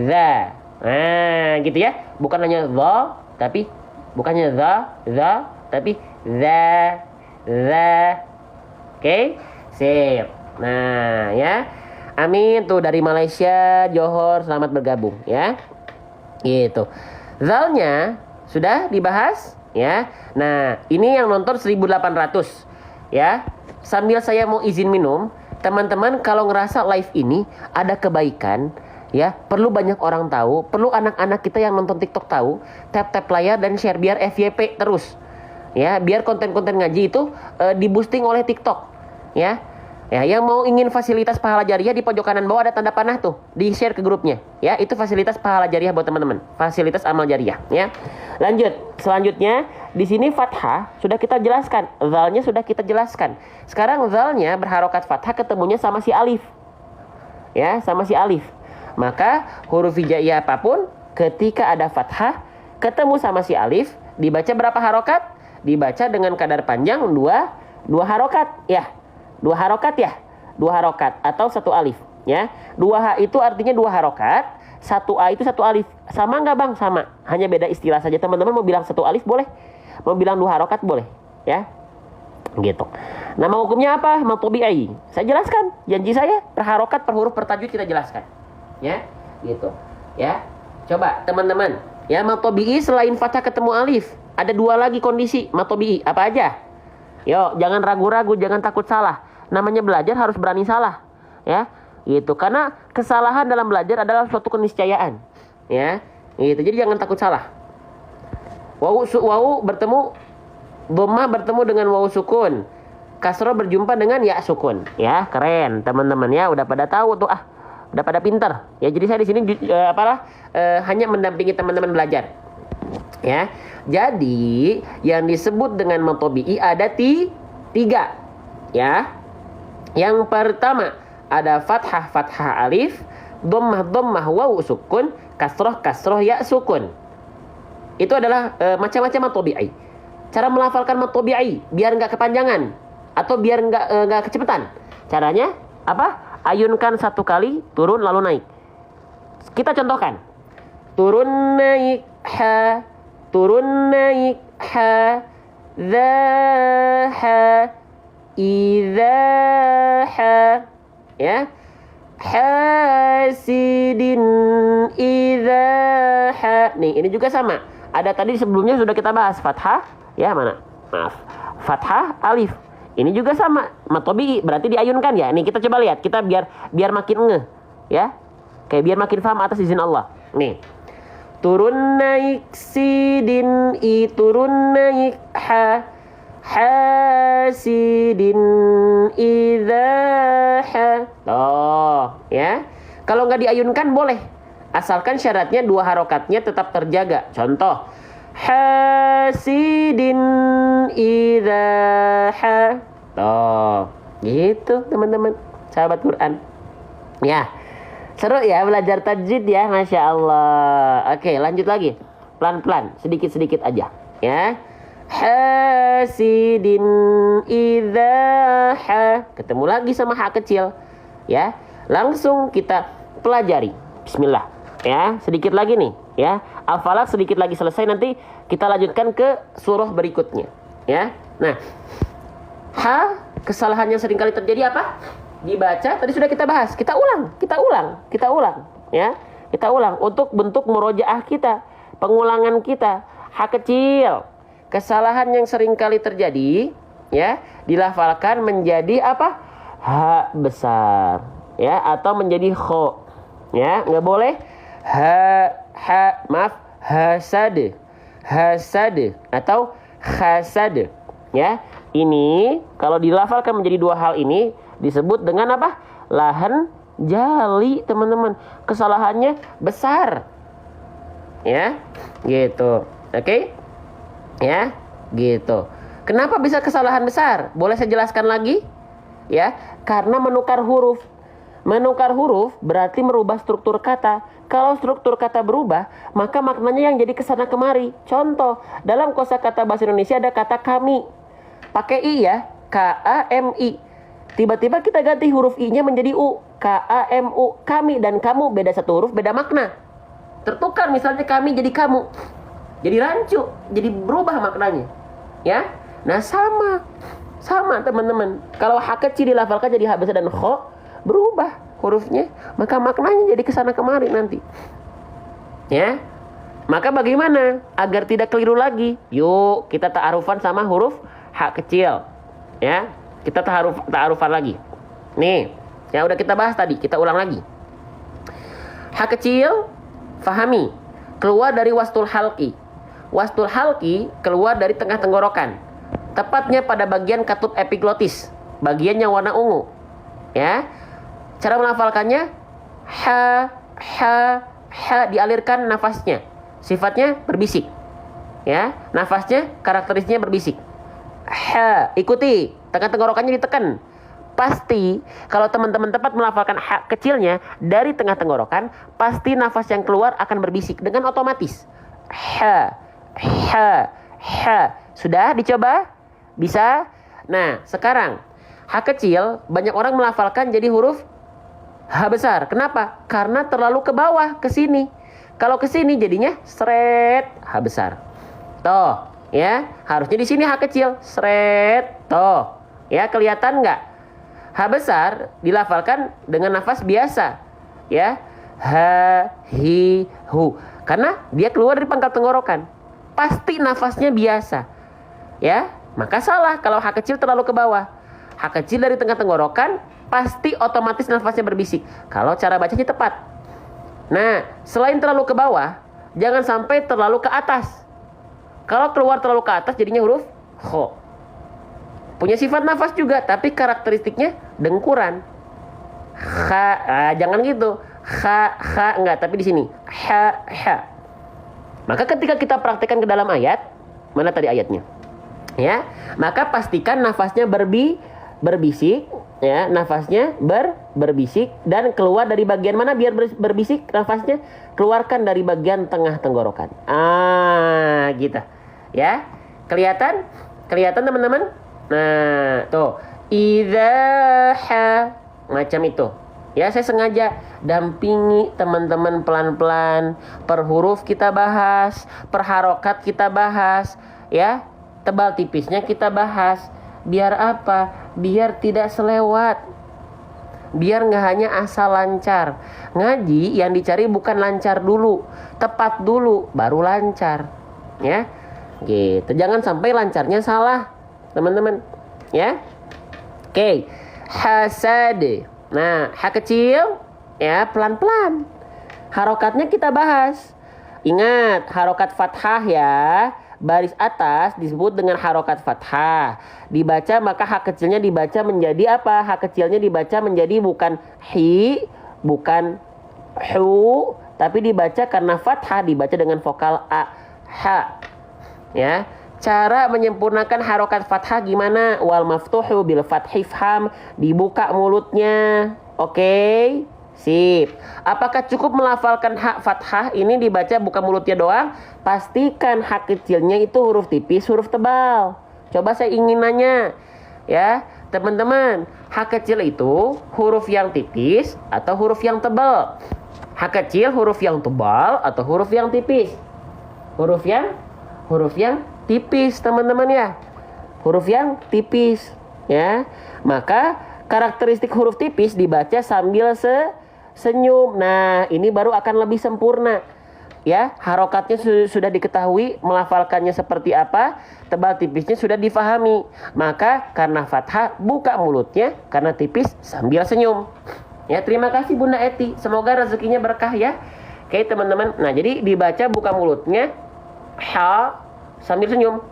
za. Nah, gitu ya. Bukan hanya za, tapi bukannya za, tapi za. Oke, sip. Nah, ya. Amin tuh dari Malaysia, Johor, selamat bergabung, ya. Gitu. Zalnya sudah dibahas, ya. Nah, ini yang nonton 1800, ya. Sambil saya mau izin minum, teman-teman kalau ngerasa live ini ada kebaikan, ya, perlu banyak orang tahu, perlu anak-anak kita yang nonton TikTok tahu, tap layar dan share biar FYP terus. Ya, biar konten-konten ngaji itu di boosting oleh TikTok, ya. Ya, yang mau ingin fasilitas pahala jariah di pojok kanan bawah ada tanda panah tuh, di-share ke grupnya. Ya, itu fasilitas pahala jariah buat teman-teman. Fasilitas amal jariah, ya. Lanjut, selanjutnya di sini fathah sudah kita jelaskan, zalnya sudah kita jelaskan. Sekarang zalnya berharokat fathah ketemunya sama si alif. Ya, sama si alif. Maka huruf hijaiyah apapun ketika ada fathah ketemu sama si alif dibaca berapa harokat? Dibaca dengan kadar panjang dua harokat, ya. Dua harokat atau satu alif, ya. 2H itu artinya 2 harokat, 1A itu 1 alif. Sama nggak bang? Sama, hanya beda istilah saja. Teman-teman mau bilang 1 alif boleh, mau bilang 2 harokat boleh, ya. Gitu. Nama hukumnya apa? Matobi'i. Saya jelaskan, janji saya per harokat, per huruf, per tajwid kita jelaskan, ya. Gitu, ya. Coba teman-teman, ya, matobi'i selain fathah ketemu alif, ada 2 lagi kondisi matobi'i. Apa aja? Yo, jangan ragu-ragu, jangan takut salah. Namanya belajar harus berani salah, ya. Gitu. Karena kesalahan dalam belajar adalah suatu keniscayaan, ya. Gitu. Jadi jangan takut salah. Wawu bertemu, dhammah bertemu dengan wawu sukun. Kasroh berjumpa dengan ya sukun. Ya, keren, teman-teman, ya. Udah pada tahu tuh, udah pada pintar. Ya, jadi saya di sini hanya mendampingi teman-teman belajar. Ya, jadi yang disebut dengan matobi'i ada 3, ya. Yang pertama ada fathah alif, dhammah wawu sukun, kasroh ya sukun. Itu adalah macam-macam matobi'i. Cara melafalkan matobi'i biar nggak kepanjangan atau biar nggak kecepatan. Caranya apa? Ayunkan 1 kali, turun lalu naik. Kita contohkan. Turun naik ha, turun naik ha, za ha, iza ha, ya. Hasidin iza ha. Nih, ini juga sama. Ada tadi sebelumnya sudah kita bahas fathah, ya, mana? Maaf. Fathah alif. Ini juga sama, mad tabii berarti diayunkan ya. Nih kita coba lihat, kita biar makin ngeh ya. Kayak biar makin paham atas izin Allah. Nih. Turun naik sidin i turun naik ha hasidin idza ha. Oh, ya. Kalau nggak diayunkan boleh. Asalkan syaratnya dua harokatnya tetap terjaga. Contoh, hasidin idza ha. Tuh, gitu teman-teman sahabat Quran. Ya, seru ya belajar tajwid ya, Masya Allah. Oke, lanjut lagi. Pelan-pelan, sedikit-sedikit aja. Ya, hasidin idza ha. Ketemu lagi sama ha kecil. Ya, langsung kita pelajari. Bismillah. Ya, sedikit lagi nih. Ya, Al-Falaq sedikit lagi selesai, nanti kita lanjutkan ke surah berikutnya. Ya, nah. Ha, kesalahan yang sering kali terjadi apa? Dibaca, tadi sudah kita bahas. Kita ulang. Ya, kita ulang untuk bentuk murojaah kita, pengulangan kita. Ha kecil, kesalahan yang sering kali terjadi, ya, dilafalkan menjadi apa? Ha besar, ya, atau menjadi kho, ya, nggak boleh hasad atau khasad, ya. Ini kalau dilafalkan menjadi dua hal ini disebut dengan apa? Lahan jali, teman-teman. Kesalahannya besar. Ya, gitu. Oke? Ya, gitu. Kenapa bisa kesalahan besar? Boleh saya jelaskan lagi? Ya, karena menukar huruf. Menukar huruf berarti merubah struktur kata. Kalau struktur kata berubah, maka maknanya yang jadi kesana kemari. Contoh, dalam kosakata bahasa Indonesia ada kata kami. Pakai i ya, K-A-M-I. Tiba-tiba kita ganti huruf i-nya menjadi u, K-A-M-U. Kami dan kamu beda satu huruf, beda makna. Tertukar misalnya kami jadi kamu. Jadi rancu, jadi berubah maknanya. Ya. Nah, sama teman-teman. Kalau ha kecil dilafalkan jadi ha besar dan kho, berubah hurufnya, maka maknanya jadi kesana kemari nanti. Ya. Maka bagaimana agar tidak keliru lagi? Yuk, kita ta'arufan sama huruf ha kecil. Ya, kita ta'arufan lagi. Nih, yang udah kita bahas tadi, kita ulang lagi. Ha kecil, fahami, keluar dari wastul halqi. Wastul halqi keluar dari tengah tenggorokan. Tepatnya pada bagian katup epiglotis, bagian yang warna ungu. Ya. Cara melafalkannya ha dialirkan nafasnya. Sifatnya berbisik. Ya, nafasnya karakteristiknya berbisik. Ha, ikuti, tengah tenggorokannya ditekan. Pasti kalau teman-teman tepat melafalkan ha kecilnya dari tengah tenggorokan, pasti nafas yang keluar akan berbisik dengan otomatis. Ha. Sudah dicoba? Bisa? Nah, sekarang ha kecil banyak orang melafalkan jadi huruf ha besar. Kenapa? Karena terlalu ke bawah, ke sini. Kalau ke sini jadinya seret ha besar. Toh, ya, harusnya di sini ha kecil, seret. Toh, ya, kelihatan nggak? Ha besar dilafalkan dengan nafas biasa, ya, ha, hi, hu. Karena dia keluar dari pangkal tenggorokan, pasti nafasnya biasa, ya. Maka salah kalau ha kecil terlalu ke bawah. Ha kecil dari tengah tenggorokan, pasti otomatis nafasnya berbisik. Kalau cara bacanya tepat. Nah, selain terlalu ke bawah, jangan sampai terlalu ke atas. Kalau keluar terlalu ke atas jadinya huruf kho. Punya sifat nafas juga, tapi karakteristiknya dengkuran. Jangan gitu. Enggak, tapi di sini ha. Maka ketika kita praktekkan ke dalam ayat, mana tadi ayatnya? Ya, maka pastikan nafasnya berbisik, ya, nafasnya berbisik dan keluar dari bagian mana biar berbisik nafasnya? Keluarkan dari bagian tengah tenggorokan. Gitu. Ya, kelihatan teman-teman? Nah, tuh, idza ha, macam itu. Ya, saya sengaja dampingi teman-teman pelan-pelan. Per huruf kita bahas, per harokat kita bahas, ya. Tebal tipisnya kita bahas. Biar apa? Biar tidak selewat. Biar nggak hanya asal lancar. Ngaji yang dicari bukan lancar dulu, tepat dulu, baru lancar. Ya, gitu. Jangan sampai lancarnya salah, teman-teman. Ya, Oke. Hasad. Nah, ha kecil ya pelan-pelan. Harokatnya kita bahas. Ingat, harokat fathah ya. Baris atas disebut dengan harokat fathah. Dibaca maka ha kecilnya dibaca menjadi apa? Ha kecilnya dibaca menjadi bukan hi, bukan hu, tapi dibaca karena fathah dibaca dengan vokal a, ha. Ya. Cara menyempurnakan harokat fathah gimana? Wal maftuhu bil fathi fham, dibuka mulutnya. Oke. Sip. Apakah cukup melafalkan hak fathah ini dibaca buka mulutnya doang? Pastikan hak kecilnya itu huruf tipis, huruf tebal. Coba saya ingin nanya, ya teman-teman, hak kecil itu huruf yang tipis atau huruf yang tebal? Hak kecil huruf yang tebal atau huruf yang tipis? Huruf yang tipis, teman-teman ya. Huruf yang tipis, ya. Maka karakteristik huruf tipis dibaca sambil senyum. Nah, ini baru akan lebih sempurna. Ya, harokatnya sudah diketahui, melafalkannya seperti apa, tebal tipisnya sudah difahami. Maka karena fathah buka mulutnya, karena tipis sambil senyum. Ya, terima kasih Bunda Eti. Semoga rezekinya berkah ya. Oke, teman-teman. Nah, jadi dibaca buka mulutnya ha sambil senyum.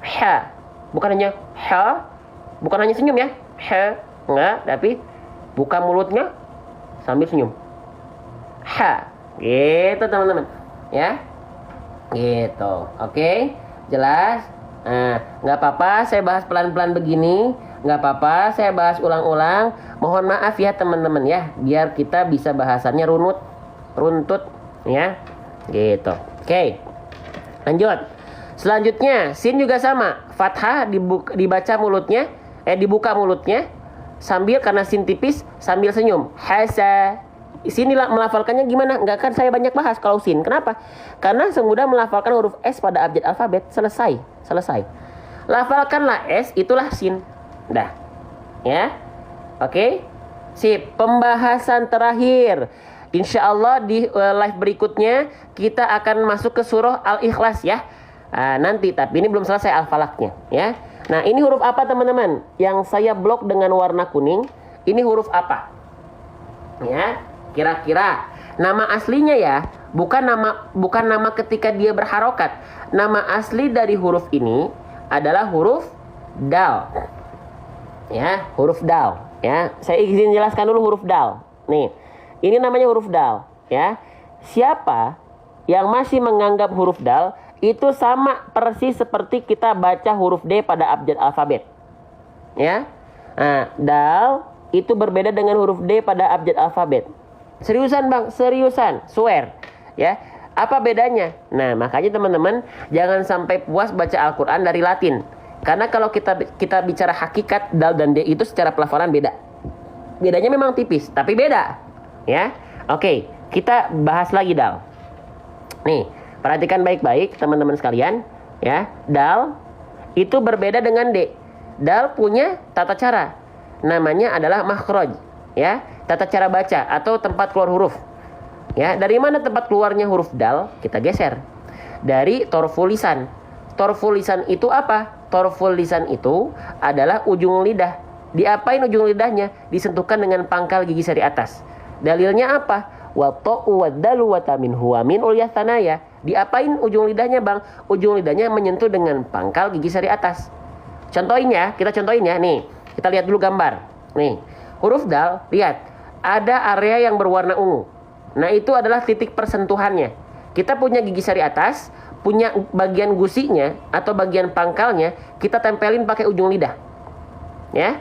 Ha. Bukan hanya ha, bukan hanya senyum ya. Ha, enggak, tapi buka mulutnya sambil senyum. Ha. Gitu, teman-teman. Ya. Gitu. Oke. Jelas? Nah, nggak apa-apa saya bahas pelan-pelan begini. Nggak apa-apa saya bahas ulang-ulang. Mohon maaf ya teman-teman ya. Biar kita bisa bahasannya runtut. Ya. Gitu. Oke. Lanjut. Selanjutnya, sin juga sama. Fathah dibaca mulutnya, dibuka mulutnya sambil karena sin tipis sambil senyum. Hasa. Sini melafalkannya gimana? Enggak kan saya banyak bahas kalau sin. Kenapa? Karena semudah melafalkan huruf S pada abjad alfabet. Selesai. Lafalkanlah S, itulah sin. Dah. Ya. Oke. Sip. Pembahasan terakhir. Insya Allah di live berikutnya kita akan masuk ke surah Al-Ikhlas ya. Nanti, tapi ini belum selesai al-falaknya ya. Nah, ini huruf apa teman-teman? Yang saya blok dengan warna kuning. Ini huruf apa? Ya. Kira-kira nama aslinya ya, bukan nama ketika dia berharokat. Nama asli dari huruf ini adalah huruf dal. Ya, huruf dal. Ya, saya izin jelaskan dulu huruf dal. Nih, ini namanya huruf dal. Ya, siapa yang masih menganggap huruf dal itu sama persis seperti kita baca huruf D pada abjad alfabet. Ya, nah, dal itu berbeda dengan huruf D pada abjad alfabet. Seriusan bang, seriusan, swear. Ya, apa bedanya? Nah, makanya teman-teman jangan sampai puas baca Al-Quran dari Latin. Karena kalau kita bicara hakikat dal dan D itu secara pelafalan beda. Bedanya memang tipis, tapi beda. Ya, oke, kita bahas lagi dal. Nih, perhatikan baik-baik teman-teman sekalian. Ya, dal itu berbeda dengan D. Dal punya tata cara. Namanya adalah makhraj. Ya, tata cara baca atau tempat keluar huruf. Ya, dari mana tempat keluarnya huruf dal? Kita geser. Dari torful lisan. Torful lisan itu apa? Torful lisan itu adalah ujung lidah. Diapain ujung lidahnya? Disentuhkan dengan pangkal gigi seri atas. Dalilnya apa? Wa ta'u wa dalu wa tamin huwa min ulyah thanaya. Diapain ujung lidahnya, Bang? Ujung lidahnya menyentuh dengan pangkal gigi seri atas. Contohin ya, kita contohin ya. Nih, kita lihat dulu gambar. Nih, huruf dal, lihat. Ada area yang berwarna ungu. Nah, itu adalah titik persentuhannya. Kita punya gigi sari atas, punya bagian gusinya atau bagian pangkalnya, kita tempelin pakai ujung lidah. Ya.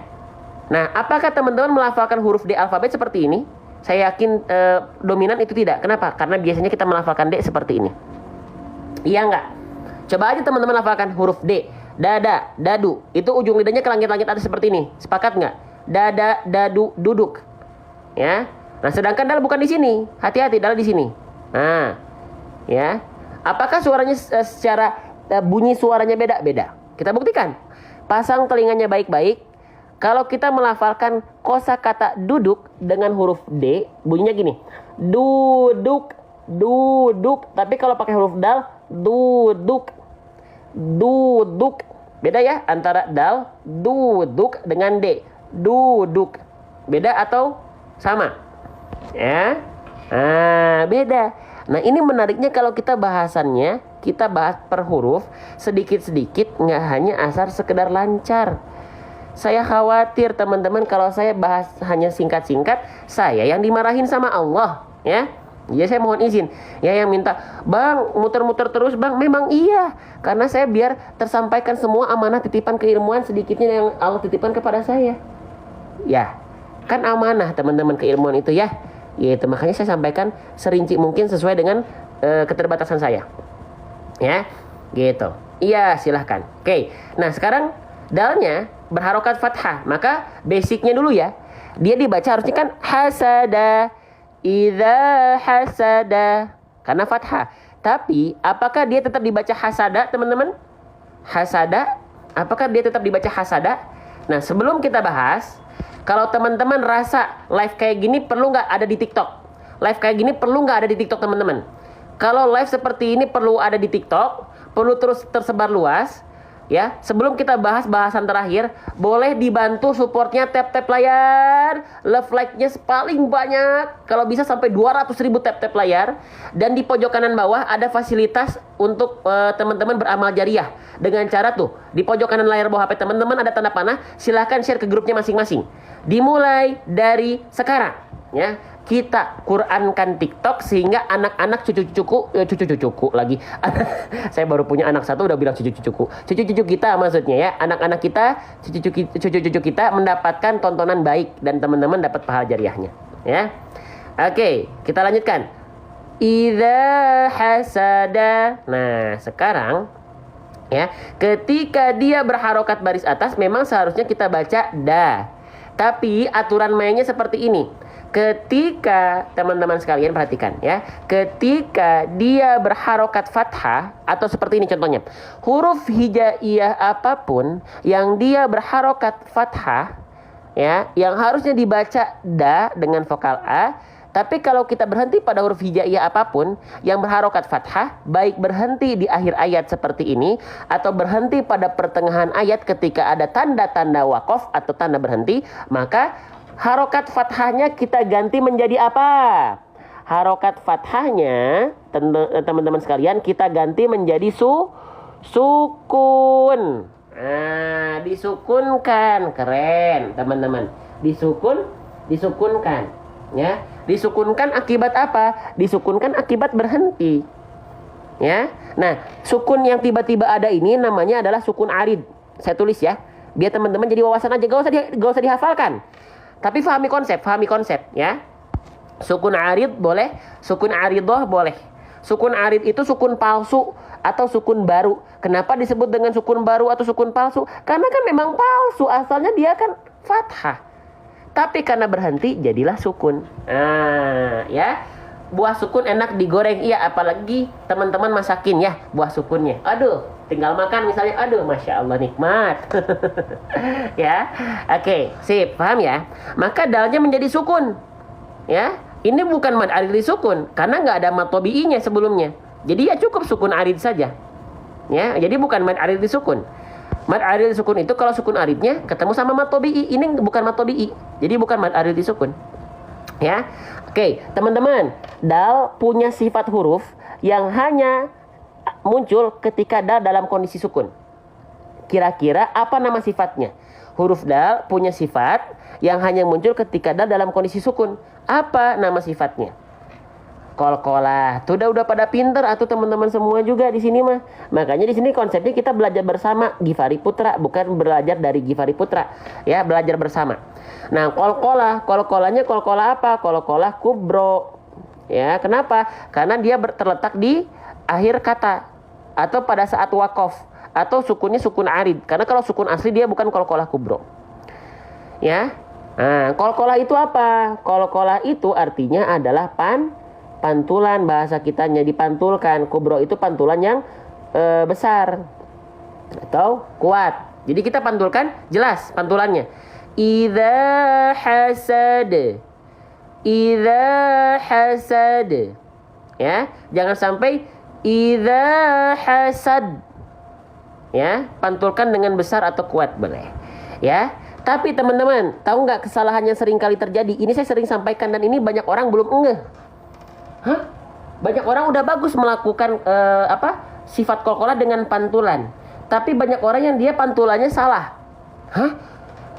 Nah, apakah teman-teman melafalkan huruf D alfabet seperti ini? Saya yakin dominan itu tidak. Kenapa? Karena biasanya kita melafalkan D seperti ini. Iya enggak? Coba aja teman-teman lafalkan huruf D. Dada, dadu. Itu ujung lidahnya ke langit-langit atas seperti ini. Sepakat nggak? Dada, dadu, duduk. Ya. Nah, sedangkan dal bukan di sini. Hati-hati, dal di sini. Nah, ya. Apakah suaranya secara bunyi suaranya beda? Beda. Kita buktikan. Pasang telinganya baik-baik. Kalau kita melafalkan kosakata duduk dengan huruf D, bunyinya gini. Duduk, duduk. Tapi kalau pakai huruf dal, duduk, duduk. Beda ya antara dal, duduk dengan D. duduk. Beda atau sama? Ya. Beda. Nah, ini menariknya kalau kita bahasannya, kita bahas per huruf sedikit-sedikit, nggak hanya asal sekedar lancar. Saya khawatir teman-teman kalau saya bahas hanya singkat-singkat, saya yang dimarahin sama Allah, ya. Jadi saya mohon izin, ya, yang minta, "Bang, muter-muter terus, Bang." Memang iya, karena saya biar tersampaikan semua amanah titipan keilmuan sedikitnya yang Allah titipkan kepada saya. Ya, kan amanah teman-teman keilmuan itu, ya. Yaitu makanya saya sampaikan serinci mungkin sesuai dengan keterbatasan saya. Ya, gitu. Iya, silahkan. Oke. Nah, sekarang dalnya berharokat fathah. Maka basicnya dulu ya. Dia dibaca harusnya kan hasada, idza hasada, karena fathah. Tapi apakah dia tetap dibaca hasada, teman-teman? Hasada, apakah dia tetap dibaca hasada? Nah, sebelum kita bahas, kalau teman-teman rasa live kayak gini perlu nggak ada di TikTok? Live kayak gini perlu nggak ada di TikTok, teman-teman? Kalau live seperti ini perlu ada di TikTok, perlu terus tersebar luas, ya. Sebelum kita bahas bahasan terakhir, boleh dibantu supportnya, tap-tap layar, love like-nya paling banyak, kalau bisa sampai 200.000 tap-tap layar. Dan di pojok kanan bawah ada fasilitas untuk teman-teman beramal jariah. Dengan cara tuh, di pojok kanan layar bawah HP teman-teman ada tanda panah, silahkan share ke grupnya masing-masing. Dimulai dari sekarang, ya. Kita Qurankan TikTok sehingga anak-anak cucu-cucuku lagi. Saya baru punya anak satu udah bilang cucu-cucuku. Cucu-cucu kita maksudnya, ya. Anak-anak kita, cucu-cucu kita mendapatkan tontonan baik dan teman-teman dapat pahala jariahnya, ya. Oke, kita lanjutkan. Idza hasada. Nah, sekarang, ya, ketika dia berharokat baris atas memang seharusnya kita baca da. Tapi aturan mainnya seperti ini. Ketika teman-teman sekalian perhatikan, ya, ketika dia berharokat fathah atau seperti ini contohnya, huruf hijaiyah apapun yang dia berharokat fathah, ya, yang harusnya dibaca da dengan vokal a. Tapi kalau kita berhenti pada huruf hijaiyah apapun yang berharokat fathah, baik berhenti di akhir ayat seperti ini atau berhenti pada pertengahan ayat ketika ada tanda-tanda waqaf atau tanda berhenti, maka harokat fathahnya kita ganti menjadi apa? Harokat fathahnya, teman-teman sekalian, kita ganti menjadi sukun. Nah, disukunkan. Keren, teman-teman. Disukunkan. Ya, disukunkan akibat apa? Disukunkan akibat berhenti. Ya. Nah, sukun yang tiba-tiba ada ini namanya adalah sukun arid. Saya tulis ya, biar teman-teman jadi wawasan aja, gak usah dihafalkan. Tapi fahami konsep, ya. Sukun arid boleh, sukun aridoh boleh. Sukun arid itu sukun palsu atau sukun baru. Kenapa disebut dengan sukun baru atau sukun palsu? Karena kan memang palsu, asalnya dia kan fathah. Tapi karena berhenti jadilah sukun. Nah, ya. Buah sukun enak digoreng, iya, apalagi teman-teman masakin ya buah sukunnya. Aduh, tinggal makan misalnya, aduh, masya Allah nikmat. Ya, oke, sip, paham ya? Maka dalnya menjadi sukun, ya. Ini bukan mad arid sukun karena nggak ada mad tobi'inya sebelumnya. Jadi ya cukup sukun arid saja, ya. Jadi bukan mad arid sukun. Mad arid sukun itu kalau sukun aridnya ketemu sama mad tobi'i. Ini bukan mad tobi'i, jadi bukan mad arid sukun. Ya, oke, teman-teman, dal punya sifat huruf yang hanya muncul ketika dal dalam kondisi sukun. Kira-kira apa nama sifatnya? Huruf dal punya sifat yang hanya muncul ketika dal dalam kondisi sukun. Apa nama sifatnya? Kol-kolah. Tuh udah pada pinter atau teman-teman semua juga di sini mah. Makanya di sini konsepnya kita belajar bersama Gifari Putra, bukan belajar dari Gifari Putra. Ya, belajar bersama. Nah, kol-kolahnya kol-kolah apa? Kol-kolah kubro. Ya, kenapa? Karena dia terletak di akhir kata atau pada saat wakof atau sukunnya sukun arid. Karena kalau sukun asli dia bukan kol-kolah kubro. Ya. Nah, kol-kolah itu apa? Kol-kolah itu artinya adalah pantulan, bahasa kitanya dipantulkan. Kubro itu pantulan yang besar atau kuat. Jadi kita pantulkan jelas pantulannya. Idza hasad. Ya, jangan sampai idza hasad. Ya, pantulkan dengan besar atau kuat boleh. Ya. Tapi teman-teman, tahu nggak kesalahan yang sering kali terjadi? Ini saya sering sampaikan dan ini banyak orang belum ngeh. Hah? Banyak orang udah bagus melakukan sifat qalqalah dengan pantulan. Tapi banyak orang yang dia pantulannya salah. Hah?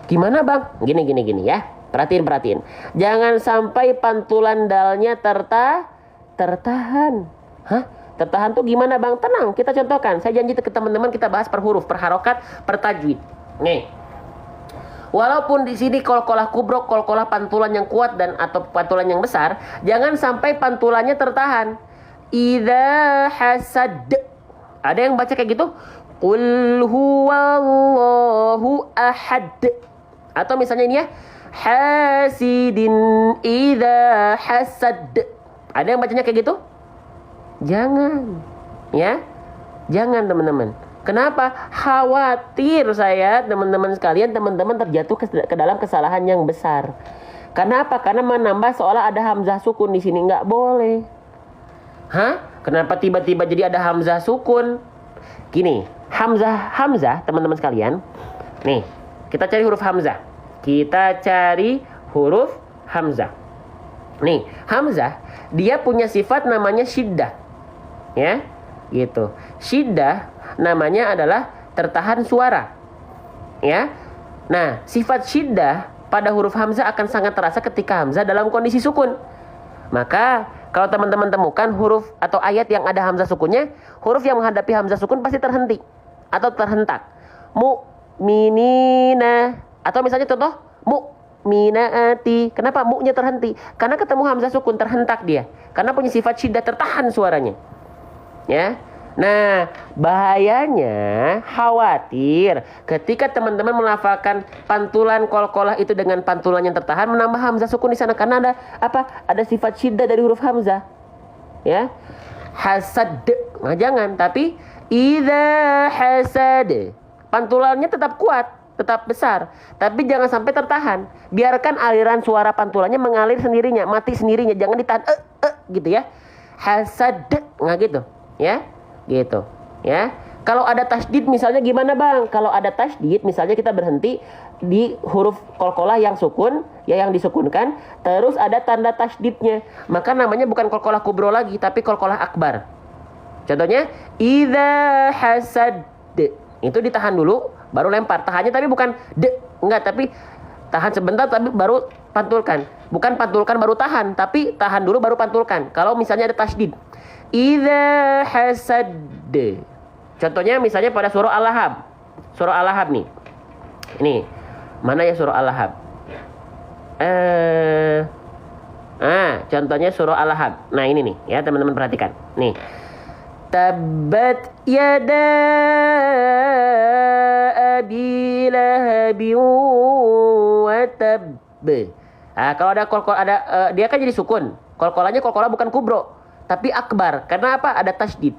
Gimana bang? Gini ya. Perhatiin. Jangan sampai pantulan dalnya tertahan. Hah? Tertahan tuh gimana bang? Tenang, kita contohkan. Saya janji ke teman-teman kita bahas per huruf, per harokat, per tajwid. Nih. Walaupun di sini qalqalah kubro, qalqalah pantulan yang kuat dan atau pantulan yang besar, jangan sampai pantulannya tertahan. Idza hasad. Ada yang baca kayak gitu? Qul huwallahu ahad. Atau misalnya ini ya, hasidin idza hasad. Ada yang bacanya kayak gitu? Jangan. Ya. Jangan teman-teman. Kenapa? Khawatir saya teman-teman sekalian, teman-teman terjatuh ke dalam kesalahan yang besar. Kenapa? Karena menambah seolah ada hamzah sukun di sini, nggak boleh. Hah? Kenapa tiba-tiba jadi ada hamzah sukun? Gini, hamzah teman-teman sekalian. Nih, kita cari huruf hamzah. Kita cari huruf hamzah. Nih, hamzah dia punya sifat namanya syiddah. Ya, gitu. Syiddah namanya adalah tertahan suara. Ya. Nah, sifat syiddah pada huruf hamzah akan sangat terasa ketika hamzah dalam kondisi sukun. Maka, kalau teman-teman temukan huruf atau ayat yang ada hamzah sukunnya, huruf yang menghadapi hamzah sukun pasti terhenti atau terhentak. Mu'minina. Atau misalnya contoh, mu'minaati. Kenapa mu-nya terhenti? Karena ketemu hamzah sukun, terhentak dia. Karena punya sifat syiddah, tertahan suaranya. Ya. Nah, bahayanya khawatir ketika teman-teman melafalkan pantulan qalqalah itu dengan pantulan yang tertahan menambah hamzah sukun di sana karena ada Ada sifat syiddah dari huruf hamzah. Ya. Hasad. Nah, jangan, tapi idza hasad. Pantulannya tetap kuat, tetap besar, tapi jangan sampai tertahan. Biarkan aliran suara pantulannya mengalir sendirinya, mati sendirinya, jangan ditahan gitu ya. Hasad. Nah gitu, ya. Gitu, ya. Kalau ada tasydid misalnya gimana bang? Kalau ada tasydid misalnya kita berhenti di huruf qalqalah yang sukun, ya yang disukunkan, terus ada tanda tasydidnya, maka namanya bukan qalqalah kubro lagi, tapi qalqalah akbar. Contohnya, idza hasad. Itu ditahan dulu, baru lempar. Tahannya tapi bukan enggak, tapi tahan sebentar tapi baru pantulkan. Bukan pantulkan baru tahan, tapi tahan dulu baru pantulkan. Kalau misalnya ada tasydid. Idza hasad. Contohnya misalnya pada surah Al-Lahab. Surah Al-Lahab nih. Ini. Mana ya surah Al-Lahab? Contohnya surah Al-Lahab. Nah, ini nih, ya teman-teman perhatikan. Nih. Tabbat yada abi lahabin wa tabb. Kalau ada qalqalah dia kan jadi sukun. Qalqalahnya qalqalah bukan kubro, tapi akbar. Karena apa? Ada tasydid.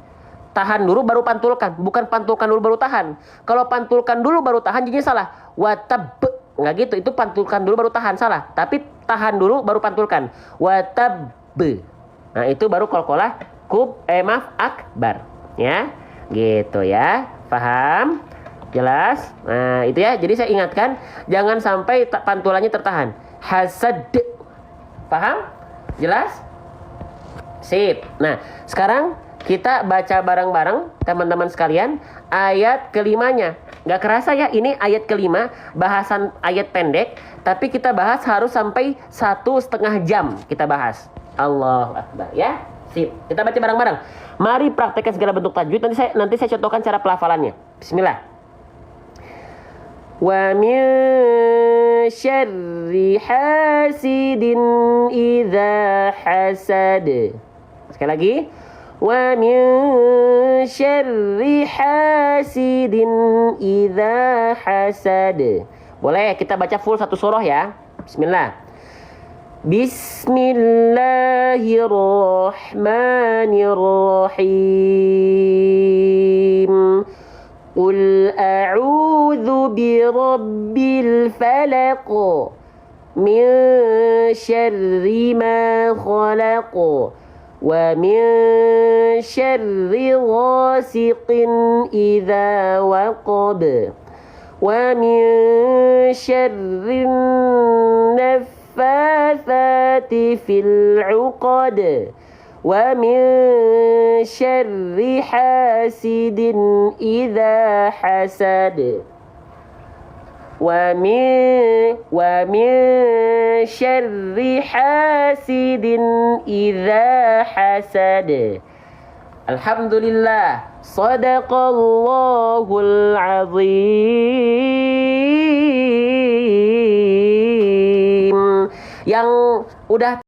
Tahan dulu baru pantulkan, bukan pantulkan dulu baru tahan. Kalau pantulkan dulu baru tahan jadinya salah. Watab. Enggak gitu, itu pantulkan dulu baru tahan, salah. Tapi tahan dulu baru pantulkan. Watab. Nah, itu baru qalqalah akbar, ya. Gitu ya. Paham? Jelas? Nah, itu ya. Jadi saya ingatkan jangan sampai pantulannya tertahan. Hasad. Paham? Jelas? Sip. Nah, sekarang kita baca bareng-bareng teman-teman sekalian ayat kelimanya. Gak kerasa ya, ini ayat kelima, bahasan ayat pendek, tapi kita bahas harus sampai 1,5 jam kita bahas. Allahu Akbar, ya. Sip. Kita baca bareng-bareng. Mari praktekkan segala bentuk tajwid. Nanti saya contohkan cara pelafalannya. Bismillah. Wa min syarri hasidin idza hasad. Sekali lagi. Wa min syarri hasidin idza hasad. Boleh kita baca full satu surah ya. Bismillah. Bismillahirrahmanirrahim. Qul a'udzu birabbil falaq min syarri ma khalaq wa min syarri ghasiqin idza waqab ومن شر النفاثات في العقد ومن شر حاسد إذا حسد ومن شر حاسد إذا حسد. Alhamdulillah, sadaqallahul azim. Yang udah